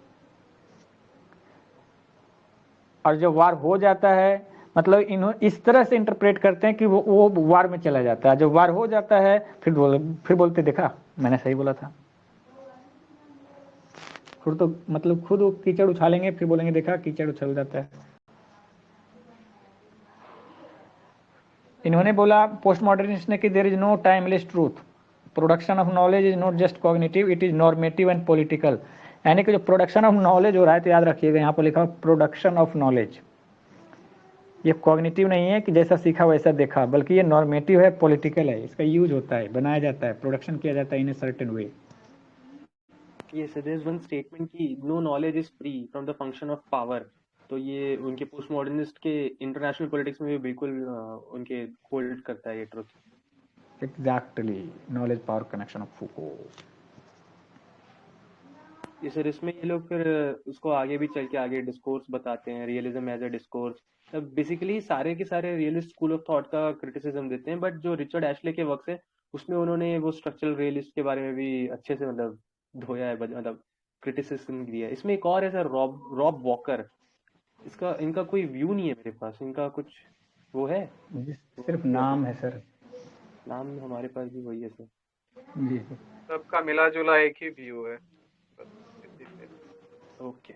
और जब वार हो जाता है, मतलब इन्होंने इस तरह से इंटरप्रेट करते हैं कि वो वार में चला जाता है। जब वार हो जाता है फिर बोलते देखा मैंने सही बोला था। फिर तो मतलब खुद वो कीचड़ उछालेंगे, फिर बोलेंगे देखा कीचड़ उछल जाता है। इन्होंने बोला पोस्ट मॉडर्निस्ट ने कि there is no timeless truth, production of knowledge is not just cognitive, it is normative and political. यानी कि जो प्रोडक्शन ऑफ नॉलेज हो रहा है, तो याद रखिएगा यहाँ पर लिखा प्रोडक्शन ऑफ नॉलेज, ये कॉग्निटिव नहीं है कि जैसा सीखा वैसा देखा, बल्कि ये नॉर्मेटिव है, पॉलिटिकल है। इसका यूज होता है, बनाया जाता है, प्रोडक्शन किया जाता है in a certain way. yes there is one statement कि no knowledge is free from the function of power। तो ये उनके पोस्ट मॉडर्निस्ट के इंटरनेशनल पॉलिटिक्स में भी बिल्कुल उनके होल्ड करता है ये truth. Exactly, knowledge power connection of Foucault. ये सर इसमें ये लोग फिर उसको आगे भी चल के आगे डिस्कोर्स बताते हैं, realism as a discourse. Basically सारे के सारे रियलिस्ट स्कूल ऑफ थॉट का क्रिटिसिज्म देते हैं, बट जो रिचर्ड एशले के वर्क है उसमें उन्होंने वो स्ट्रक्चरल रियलिस्ट के बारे में भी अच्छे से मतलब धोया है, मतलब क्रिटिसिज्म दिया है। इसमें एक और है सर, रॉब रॉब वॉकर। इसका इनका कोई व्यू नहीं है मेरे पास, इनका कुछ वो है सिर्फ नाम है सर। नाम हमारे पास भी वही है सर। जी सबका मिला जुला एक ही व्यू है बस इसी से। ओके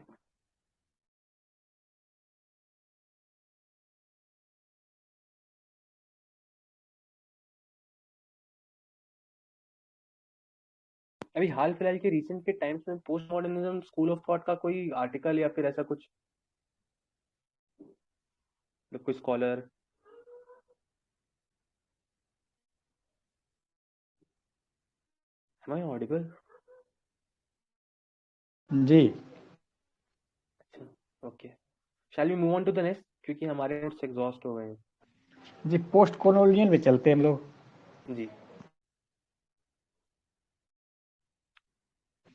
अभी हाल फिलहाल के रिसेंट के टाइम्स में post modernism school of thought का कोई आर्टिकल या फिर ऐसा कुछ, मतलब कोई स्कॉलर? Am I audible? जी okay, shall we move on to the next, क्योंकि हमारे नोट्स एग्जॉस्ट हो गए हैं। जी, पोस्ट कॉलोनियल में चलते हैं हम लोग। जी,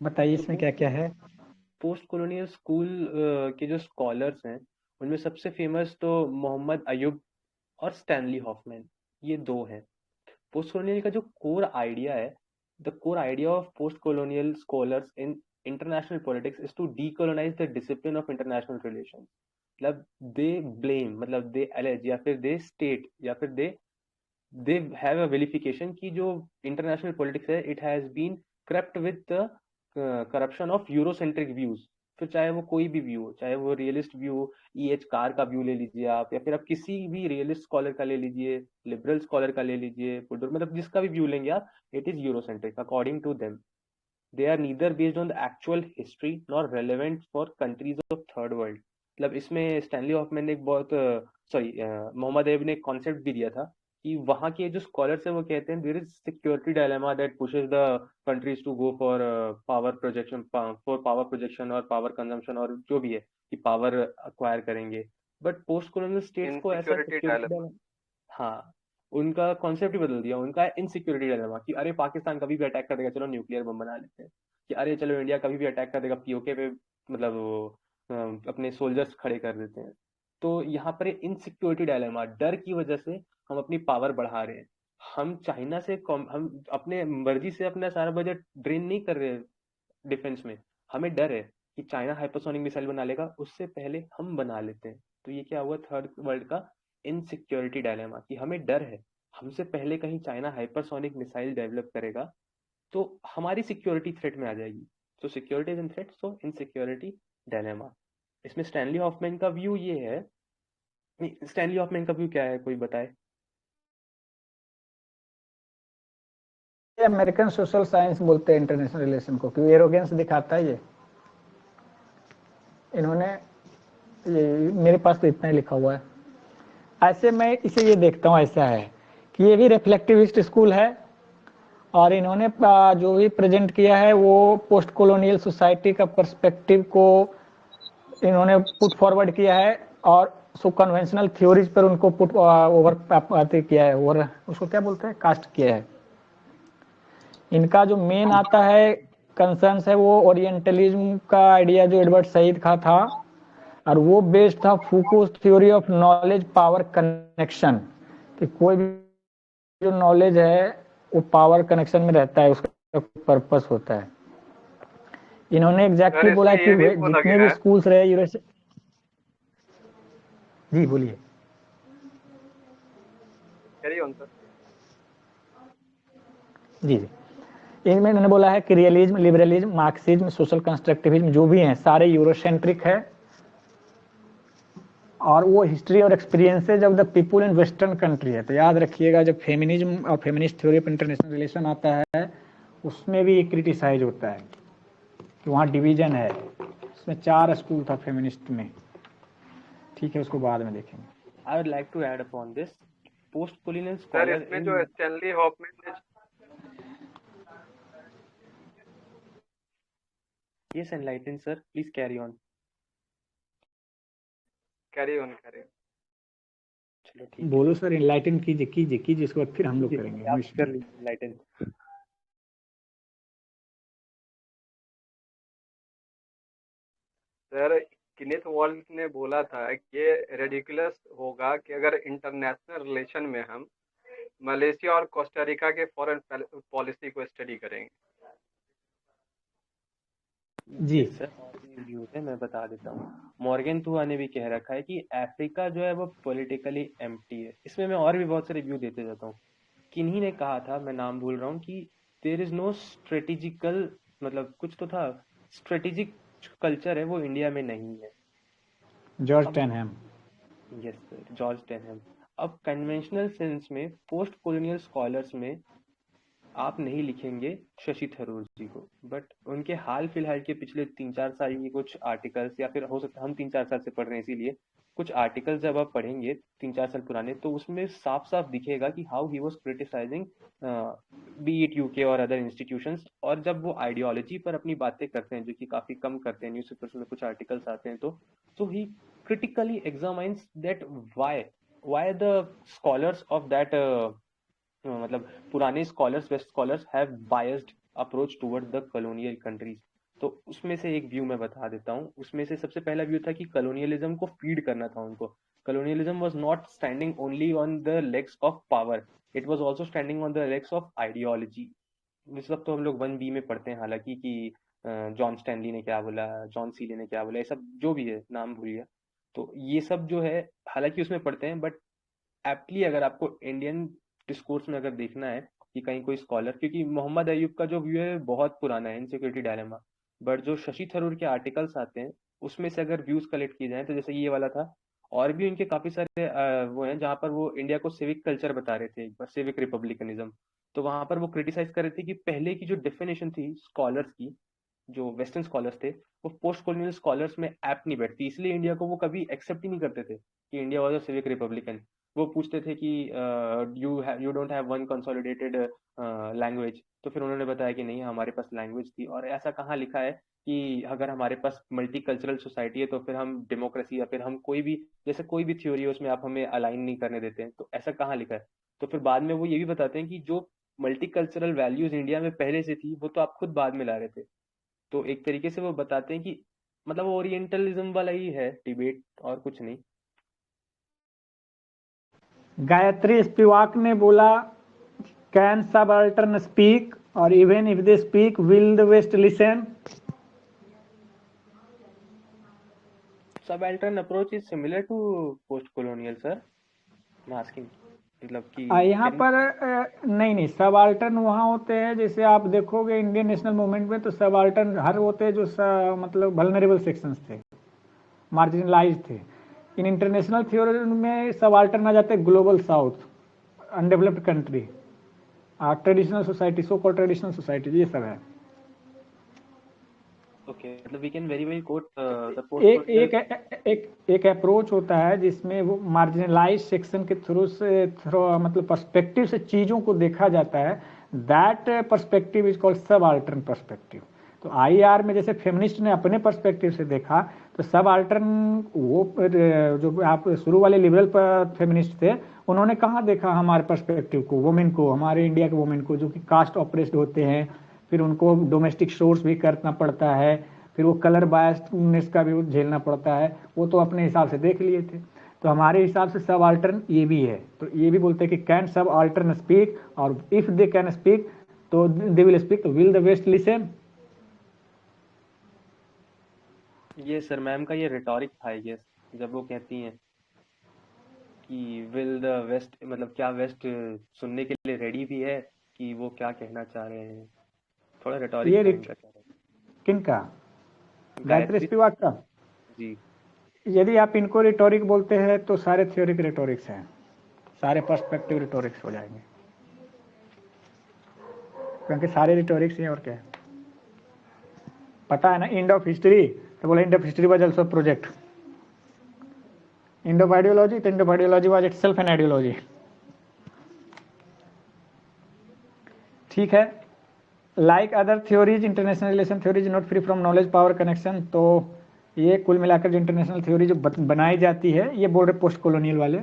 बताइए इसमें क्या क्या है। पोस्ट कॉलोनियल स्कूल के जो स्कॉलर्स हैं उनमें सबसे फेमस तो मोहम्मद अयूब और स्टैनली हॉफमैन, ये दो हैं। पोस्ट कॉलोनियल का जो कोर आइडिया है, the core idea of post colonial scholars in international politics is to decolonise the discipline of international relation. मतलब दे ब्लेम, मतलब दे एलेज, या फिर दे स्टेट, या फिर दे हैव अ वेलिफिकेशन कि जो इंटरनेशनल पॉलिटिक्स है it has been corrupt with the corruption of Eurocentric views. फिर चाहे वो कोई भी व्यू हो, चाहे वो रियलिस्ट व्यू हो, EH कार का व्यू ले लीजिए आप, या फिर आप किसी भी रियलिस्ट स्कॉलर का ले लीजिए, लिबरल स्कॉलर का ले लीजिए, मतलब जिसका भी व्यू लेंगे आप, it is Eurocentric according to them. They are neither based on the actual history nor relevant for countries of third world. मतलब इसमें स्टैनली हॉफमैन ने एक बहुत मोहम्मद अयूब ने एक कॉन्सेप्ट भी दिया था कि वहाँ के जो स्कॉलर्स हैं वो कहते हैं there is security dilemma that pushes the countries to go for power projection और पावर कंजम्पशन और जो भी है कि पावर अक्वायर करेंगे। बट पोस्ट कॉलोनियल स्टेट्स को ऐसा इनसिक्योरिटी सिक्योरिटी डायलेमा। डायलेमा, हाँ, उनका कॉन्सेप्ट ही बदल दिया। उनका इनसिक्योरिटी डायलेमा कि अरे पाकिस्तान कभी भी अटैक कर देगा, चलो न्यूक्लियर बम बना लेते हैं। कि अरे चलो इंडिया कभी भी अटैक कर देगा, POK पे मतलब वो अपने सोल्जर्स खड़े कर देते हैं। तो यहाँ पर इनसिक्योरिटी डायलेमा, डर की वजह से हम अपनी पावर बढ़ा रहे हैं। हम चाइना से हम अपने मर्जी से अपना सारा बजट ड्रेन नहीं कर रहे डिफेंस में। हमें डर है कि चाइना हाइपरसोनिक मिसाइल बना लेगा, उससे पहले हम बना लेते हैं। तो ये क्या हुआ, थर्ड वर्ल्ड का इनसिक्योरिटी डायलेमा, कि हमें डर है हमसे पहले कहीं चाइना हाइपरसोनिक मिसाइल डेवलप करेगा तो हमारी सिक्योरिटी थ्रेट में आ जाएगी। सो security is in threat, so insecurity dilemma. इसमें स्टैनली हॉफमैन का व्यू ये है, नहीं, स्टैनली हॉफमैन का व्यू क्या है, कोई बताए? ये अमेरिकन सोशल साइंस बोलते हैं इंटरनेशनल रिलेशन को, क्योंकि एरोगेंस दिखाता है ये। इन्होंने ये, मेरे पास तो इतना ही लिखा हुआ है। ऐसे मैं इसे ये देखता हूँ, ऐसा है कि ये भी रिफ्लेक्टिविस्ट स्कूल है और इन्होंने जो भी प्रेजेंट किया है वो पोस्ट कॉलोनियल सोसाइटी का पर्सपेक्टिव को इन्होंने पुट फॉरवर्ड किया है और सो कन्वेंशनल थ्योरीज पर उनको पुट ओवर किया है, और उसको क्या बोलते हैं, कास्ट किया है। इनका जो मेन आता है कंसर्न्स है वो ओरिएंटलिज्म का आइडिया जो एडवर्ड सईद का था, और वो बेस्ड था Foucault's theory of knowledge power connection, कि कोई भी जो नॉलेज है वो पावर कनेक्शन में रहता है, उसका पर्पस होता है। इन्होंने एग्जैक्टली सर बोला इसमें ये भी कि बोला जितने गया भी है, स्कूल्स रहे यूएस। जी बोलिए। Carry on sir. जी जी, इनमें इन्होंने बोला है कि realism, liberalism, Marxism, social constructivism जो भी हैं सारे यूरोसेंट्रिक है, और वो हिस्ट्री और experiences of the people in western country है। तो याद रखिएगा, जब फेमिनिज्म और feminist theory of international relation आता है उसमें भी क्रिटिसाइज होता है कि वहाँ डिवीजन है। उसमें 4 स्कूल था फेमिनिस्ट में, ठीक है, उसको बाद में देखेंगे। I would like to add upon this, post colonial sir scholar इसमें इन, जो स्टैनली हॉफमैन ने, yes enlighten sir, please carry on. Carry on करें। चलो ठीक है, बोलो सर, इनलाइटन कीजिए कीजिए कीजिए, उसके बाद फिर हम लोग कीजिए, करेंगे। आप कर लीजिए एनलाइटन। सर किनेथ वॉल्ट ने बोला था कि ये रेडिकुलस होगा कि अगर इंटरनेशनल रिलेशन में हम मलेशिया और कोस्टारिका के फॉरेन पॉलिसी को स्टडी करेंगे। जी यस सर, और भी व्यूज है, मैं बता देता हूँ। मॉर्गन थुआ ने भी कह रखा है कि अफ्रीका जो है वो पॉलिटिकली एम्प्टी है। इसमें मैं और भी बहुत सारे व्यू देते जाता हूँ। किन्हीं ने कहा था, मैं नाम भूल रहा हूँ, कि देयर इज नो स्ट्रेटेजिकल, मतलब कुछ तो था, स्ट्रेटेजिक कल्चर है वो इंडिया में नहीं है। जॉर्ज अब Tenham. Yes sir, George Tenham. अब कन्वेंशनल सेंस में पोस्ट कॉलोनियल स्कॉलर्स में आप नहीं लिखेंगे शशि थरूर जी को, बट उनके हाल फिलहाल के पिछले 3-4 साल की कुछ आर्टिकल्स, या फिर हो सकता है हम 3-4 साल से पढ़ रहे हैं इसीलिए, कुछ आर्टिकल्स जब आप पढ़ेंगे 3-4 साल पुराने, तो उसमें साफ साफ दिखेगा कि how he was criticising be it UK और अदर इंस्टीट्यूशंस। और जब वो आइडियोलॉजी पर अपनी बातें करते हैं, जो कि काफी कम करते हैं, न्यूज़पेपर्स में कुछ आर्टिकल्स आते हैं, तो ही critically examines that why the scholars of that मतलब पुराने scholars, west scholars have biased approach toward the colonial countries. तो उसमें से एक व्यू मैं बता देता हूँ। उसमें से सबसे पहला व्यू था कि कॉलोनियलिज्म को फीड करना था उनको। Colonialism was not standing only on the legs of power, it was also standing on the legs of ideology. इस वक्त तो हम लोग 1B में पढ़ते हैं हालांकि कि जॉन स्टैनली ने क्या बोला, जॉन सीले ने क्या बोला, ये सब जो भी है, नाम भूल गया। तो ये सब जो है हालांकि उसमें पढ़ते हैं, बट एप्टली अगर आपको इंडियन डिस्कोर्स में अगर देखना है कि कहीं कोई स्कॉलर, क्योंकि मोहम्मद अयूब का जो व्यू है बहुत पुराना है, इनसिक्योरिटी डायलेमा, बट जो शशि थरूर के आर्टिकल्स आते हैं उसमें से अगर व्यूज कलेक्ट किए जाएं तो जैसे ये वाला था, और भी उनके काफी सारे वो हैं जहाँ पर वो इंडिया को सिविक कल्चर बता रहे थे, एक बार सिविक रिपब्लिकनिज्म। तो वहां पर वो क्रिटिसाइज कर रहे थे कि पहले की जो डेफिनेशन थी स्कॉलर्स की, जो वेस्टर्न स्कॉलर्स थे, वो पोस्ट कॉलोनियल स्कॉलर्स में ऐप नहीं बैठती, इसलिए इंडिया को वो कभी एक्सेप्ट ही नहीं करते थे कि India was a civic Republican. वो पूछते थे कि you don't have one consolidated language, तो फिर उन्होंने बताया कि नहीं, हमारे पास लैंग्वेज थी। और ऐसा कहाँ लिखा है कि अगर हमारे पास मल्टी कल्चरल सोसाइटी है तो फिर हम डेमोक्रेसी या फिर हम कोई भी, जैसे कोई भी थ्योरी है उसमें आप हमें अलाइन नहीं करने देते हैं, तो ऐसा कहाँ लिखा है। तो फिर बाद में वो ये भी बताते हैं कि जो मल्टी कल्चरल वैल्यूज इंडिया में पहले से थी वो तो आप खुद बाद में ला रहे थे। तो एक तरीके से वो बताते हैं कि मतलब ओरिएंटलिज्म वाला ही है डिबेट, और कुछ नहीं। गायत्री स्पिवाक ने बोला, कैन सबाल्टर्न स्पीक और even if they speak will the west listen? Subaltern approach is similar to post colonial sir, masking मतलब कि यहाँ पर नहीं, सबाल्टर्न वहाँ होते हैं, जैसे आप देखोगे इंडियन नेशनल मूवमेंट में तो सबाल्टर्न हर होते हैं जो मतलब वल्नरेबल सेक्शंस थे, मार्जिनलाइज थे। इन इंटरनेशनल थ्योरी में सबाल्टर्न आ जाते हैं global south, underdeveloped country, traditional society, so called traditional society, ये सब है। ओके, मतलब we can very well quote the एक अप्रोच होता है जिसमें वो मार्जिनलाइज सेक्शन के थ्रू मतलब पर्सपेक्टिव से चीजों को देखा जाता है, that perspective is called subaltern perspective. तो आईआर में जैसे फेमिनिस्ट ने अपने पर्सपेक्टिव से देखा, तो सबाल्टर्न वो जो आप शुरू वाले लिबरल फेमिनिस्ट थे, उन्होंने कहाँ देखा हमारे पर्सपेक्टिव को, वुमेन को, हमारे इंडिया के वुमेन को जो कि कास्ट ऑपरेस्ड होते हैं, फिर उनको डोमेस्टिक सोर्स भी करना पड़ता है, फिर वो कलर बायसनेस का भी झेलना पड़ता है, वो तो अपने हिसाब से देख लिए थे। तो हमारे हिसाब से सब अल्टर्न ये भी है, तो ये भी बोलते हैं कि कैन सब अल्टर्न स्पीक, और इफ दे कैन स्पीक तो दे विल स्पीक, तो विल द वेस्ट लिसन? ये सर मैम का ये रिटोरिक था आई गेस, जब वो कहती हैं कि विल द वेस्ट, मतलब क्या वेस्ट सुनने के लिए रेडी भी है कि वो क्या कहना चाह रहे हैं। थोड़ा रिटोरिक ये था इनका। किनका? गायत्री स्पिवाक का? जी। यदि आप इनको रिटोरिक बोलते हैं तो सारे थ्योरिक रिटोरिक्स हैं, सारे पर्सपेक्टिव रिटोरिक्स हो जाएंगे, क्योंकि सारे रिटोरिक्स हैं। और क्या है पता है ना, एंड ऑफ हिस्ट्री, तो बोला end of history was also project, end of ideology, तो end of ideology was itself an ideology. ठीक है, like other theories international relation theories not free from knowledge power connection. तो ये कुल मिलाकर जो इंटरनेशनल थ्योरी जो बनाई जाती है, ये बोल रहे पोस्ट कॉलोनियल वाले,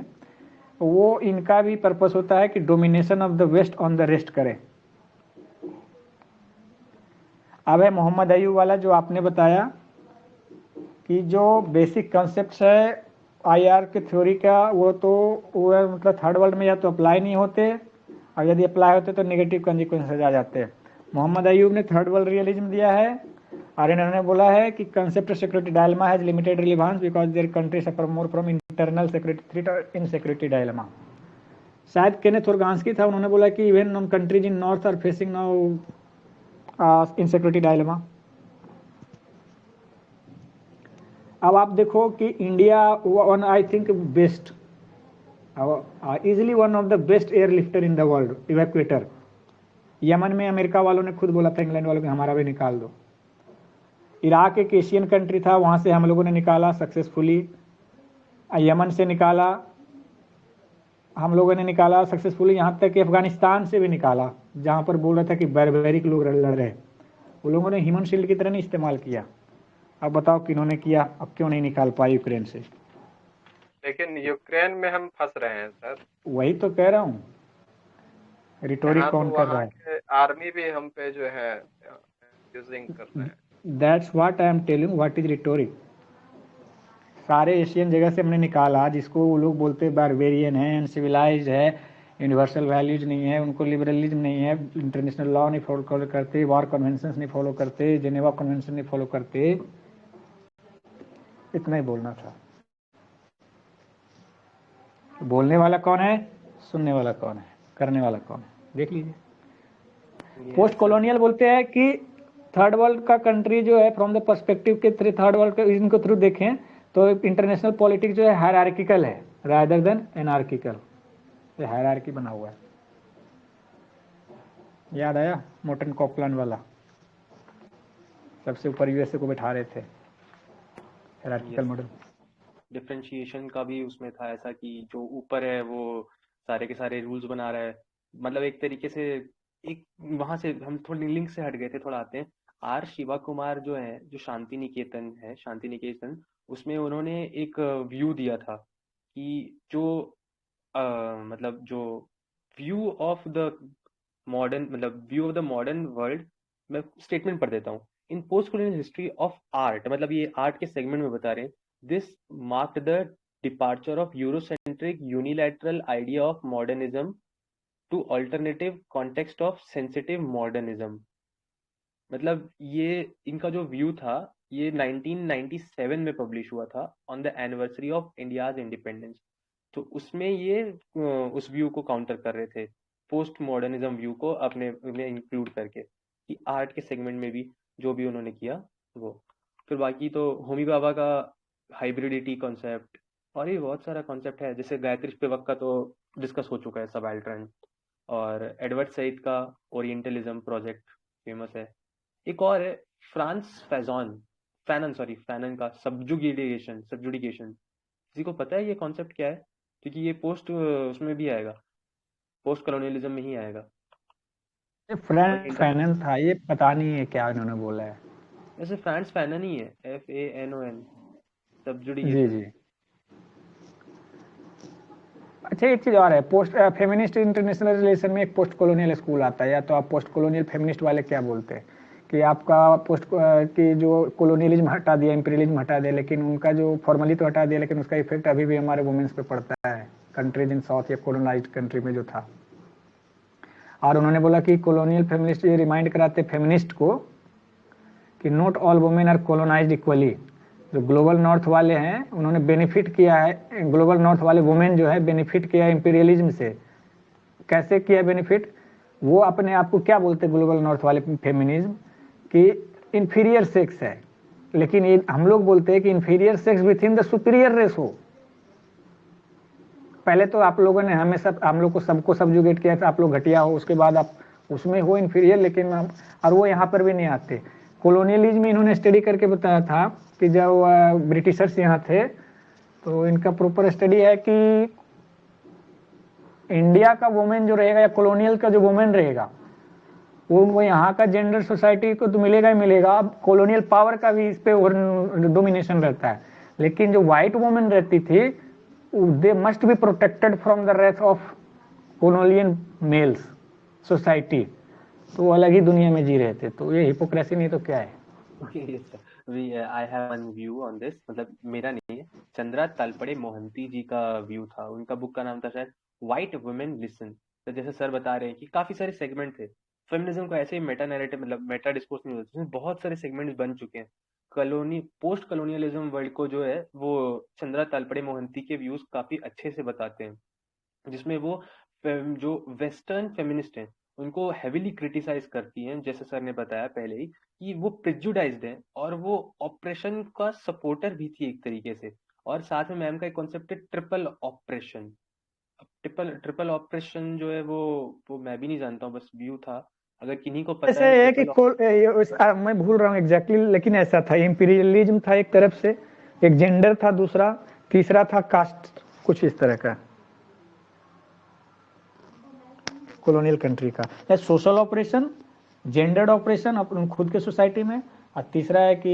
वो इनका भी पर्पस होता है कि domination of the west on the rest करे। अब है मोहम्मद अयूब वाला जो आपने बताया कि जो बेसिक कॉन्सेप्ट है आईआर के थ्योरी का, वो तो वो मतलब थर्ड वर्ल्ड में या तो अप्लाई नहीं होते, और यदि अप्लाई होते तो नेगेटिव कॉन्सिक्वेंसेज आ जाते हैं। मोहम्मद अयूब ने थर्ड वर्ल्ड रियलिज्म दिया है, और इन्होंने बोला है कि concept security dilemma has limited relevance because their country suffer more from internal security threat और इनसिक्योरिटी डायलेमा। शायद केनेथ ओर्गांस्की था, उन्होंने बोला कि even non countries in north are facing now insecurity dilemma. अब आप देखो कि India one I think best, easily one of the best airlifter in the world, evacuator. Yemen में अमेरिका वालों ने खुद बोला था इंग्लैंड वालों को हमारा भी निकाल दो। इराक एक एशियन कंट्री था, वहां से हम लोगों ने निकाला सक्सेसफुली। यमन से निकाला, हम लोगों ने निकाला सक्सेसफुली, यहाँ तक कि अफगानिस्तान से भी निकाला, जहाँ पर बोल रहा था कि बैरबेरिक लोग लड़ रहे, वो लोगों ने ह्यूमन शील्ड की तरह नहीं इस्तेमाल किया। अब बताओ किन्होंने किया, अब क्यों नहीं निकाल पाए यूक्रेन से? लेकिन यूक्रेन में हम फंस रहे हैं सर। वही तो कह रहा हूँ, रिटोरिक यहाँ तो कौन कर रहा वहाँ है? के आर्मी भी हम पे जो है यूजिंग कर रहे हैं। That's what I am telling, what is rhetoric. सारे एशियन जगह से हमने निकाला, जिसको वो लोग बोलते बारबेरियन है, अनसिविलाइज्ड है, यूनिवर्सल वैल्यूज नहीं है, उनको लिबरलिज्म नहीं है, इंटरनेशनल लॉ नहीं फॉलो करते, वॉर कन्वेंशन नहीं फॉलो करते, जेनेवा कन्वेंशन नहीं फॉलो करते। इतना ही बोलना था। बोलने वाला कौन है, सुनने वाला कौन है, करने वाला कौन है, देख लीजिए। पोस्ट कॉलोनियल बोलते हैं कि थर्ड वर्ल्ड का कंट्री जो है, फ्रॉम द पर्सपेक्टिव के थर्ड वर्ल्ड के इनको थ्रू देखें तो इंटरनेशनल पॉलिटिक्स जो है हायरार्किकल है रादर देन एनार्किकल। ये हायरार्की बना हुआ है। याद आया मोर्टन कॉपलैंड वाला, सबसे ऊपर यूएसए को बैठा रहे थे, हायरार्किकल मॉडल। डिफरेंशिएशन का भी उसमें था ऐसा कि जो ऊपर है वो सारे के सारे रूल्स बना रहा है, मतलब एक तरीके से एक वहां से हम थोड़ी लिंक से हट गए थे, थोड़ा आते हैं। आर शिवा कुमार जो है, जो शांति निकेतन है, शांति निकेतन, उसमें उन्होंने एक व्यू दिया था कि जो मतलब जो व्यू ऑफ द मॉडर्न, मतलब view of the modern world, मैं स्टेटमेंट पढ़ देता हूँ। In post colonial history of art, मतलब ये आर्ट के सेगमेंट में बता रहे हैं, this marked the departure of Eurocentric unilateral idea of modernism to alternative context of sensitive modernism. मतलब ये इनका जो व्यू था, ये 1997 में पब्लिश हुआ था on the anniversary of India's independence. तो उसमें ये उस व्यू को काउंटर कर रहे थे, पोस्ट मॉडर्निज्म व्यू को अपने में इंक्लूड करके, कि आर्ट के सेगमेंट में भी जो भी उन्होंने किया वो। फिर बाकी तो होमी भाभा का हाइब्रिडिटी कॉन्सेप्ट, और ये बहुत सारा कॉन्सेप्ट है, जैसे गायत्री स्पिवक का तो डिस्कस हो चुका है सबाल्टर्न, और एडवर्ड सईद का ओरिएंटलिज्म प्रोजेक्ट फेमस है। एक और है फ्रांस फैनन का सब्जुडिकेशन। किसी को पता है ये कॉन्सेप्ट क्या है? क्योंकि ये पोस्ट उसमें भी आएगा, पोस्ट कॉलोनियलिज्म में ही आएगा। ये फ्रांस फैनन था, ये पता नहीं है क्या इन्होंने बोला है। वैसे फ्रांस फैनन ही है, FANON, जी सब्जुडिकेशन। जी। अच्छा एक चीज और है, पोस्ट फेमिनिस्ट इंटरनेशनल रिलेशन में एक पोस्ट कॉलोनियल स्कूल आता है। या तो आप पोस्ट कॉलोनियल फेमिनिस्ट वाले क्या बोलते हैं कि आपका पोस्ट की जो कॉलोनियलिज्म हटा दिया, इंपीरियलिज्म हटा दिया, लेकिन उनका जो फॉर्मली तो हटा दिया, लेकिन उसका इफेक्ट अभी भी हमारे वुमेन्स पे पड़ता है, कंट्रीज इन साउथ या कॉलोनाइज्ड कंट्री में जो था। और उन्होंने बोला कि कॉलोनियल फेमिनिस्ट ये रिमाइंड कराते फेमिनिस्ट को कि not all women are colonized equally. जो ग्लोबल नॉर्थ वाले हैं उन्होंने बेनिफिट किया है, ग्लोबल नॉर्थ वाले वुमेन जो है बेनिफिट किया है इंपीरियलिज्म से। कैसे किया बेनिफिट? वो अपने आप को क्या बोलते हैं ग्लोबल नॉर्थ वाले फेमिनिज्म कि इंफीरियर सेक्स है, लेकिन ये हम लोग बोलते हैं कि inferior sex within the superior race हो। पहले तो आप लोगों ने हमेशा हम लोग को सबको सब्जुगेट किया था, आप लोग घटिया हो, उसके बाद आप उसमें हो इंफीरियर, लेकिन और वो यहाँ पर भी नहीं आते। कॉलोनियलिज्म इन्होंने स्टडी करके बताया था कि जब ब्रिटिशर्स यहाँ थे तो इनका प्रॉपर स्टडी है कि इंडिया का वुमेन जो रहेगा या कॉलोनियल का जो वुमेन रहेगा वो यहाँ का जेंडर सोसाइटी को तो मिलेगा ही मिलेगा। अब कॉलोनियल पावर का भी इस पे डोमिनेशन रहता है, लेकिन जो व्हाइट वुमेन रहती थी they must be protected from the wrath of colonial males society. तो वो अलग ही दुनिया में जी रहे थे। तो ये हिपोक्रेसी नहीं तो क्या है? I have one view on this, मतलब मेरा नहीं है, चंद्रा तलपड़े मोहंती जी का व्यू था। उनका बुक का नाम था शायद व्हाइट वुमेन लिसन। तो जैसे सर बता रहे हैं कि काफी सारे सेगमेंट थे फेमिनिज्म का, ऐसे ही मेटा नैरेटिव, मतलब मेटा डिस्कोर्स नहीं होता, इसमें बहुत सारे सेगमेंट्स बन चुके हैं। पोस्ट कॉलोनियलिज्म वर्ल्ड को जो है वो चंद्रा तलपड़े मोहंती के व्यूज काफी अच्छे से बताते हैं, जिसमें वो जो वेस्टर्न फेमिनिस्ट हैं उनको हेविली क्रिटिसाइज करती हैं, जैसे सर ने बताया पहले ही कि वो प्रेजुडाइज्ड हैं और वो ऑपरेशन का सपोर्टर भी थी एक तरीके से। और साथ में मैम का एक कॉन्सेप्ट है ट्रिपल ऑपरेशन। ट्रिपल ऑपरेशन जो है वो मैं भी नहीं जानता हूँ, बस व्यू था, अगर किन्हीं को पता है कि मैं भूल रहा हूँ एग्जैक्टली, लेकिन ऐसा था, इंपीरियलिज्म था एक तरफ से, एक जेंडर था दूसरा, तीसरा था कास्ट, कुछ इस तरह का कॉलोनियल कंट्री का, या सोशल ऑपरेशन, जेंडर्ड ऑपरेशन अपन खुद के सोसाइटी में, और तीसरा है कि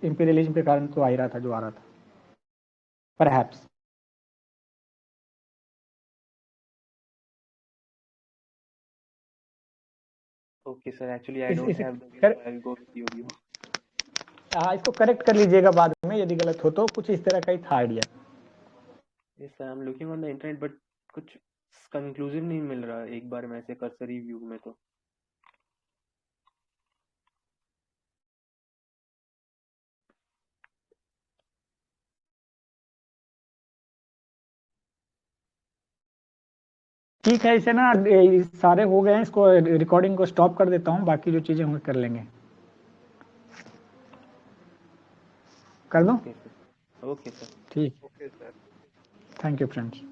इंपीरियलिज्म के कारण तो आ ही रहा था जो आ रहा था perhaps. Okay, sir. Actually, I इस- don't इसे have the view, कर, so I'll go with your view. इसको करेक्ट कर लीजिएगा बाद में यदि गलत हो तो, कुछ इस तरह का ही था idea. Yes, sir. I'm looking on the internet, but कुछ conclusive नहीं मिल रहा एक बार में ऐसे cursory view में तो। ठीक है, इसे ना ये सारे हो गए हैं, इसको रिकॉर्डिंग को स्टॉप कर देता हूँ, बाकी जो चीजें होंगी कर लेंगे। कर दो। Okay, sir. Okay, sir. ठीक, okay sir. Thank you friends.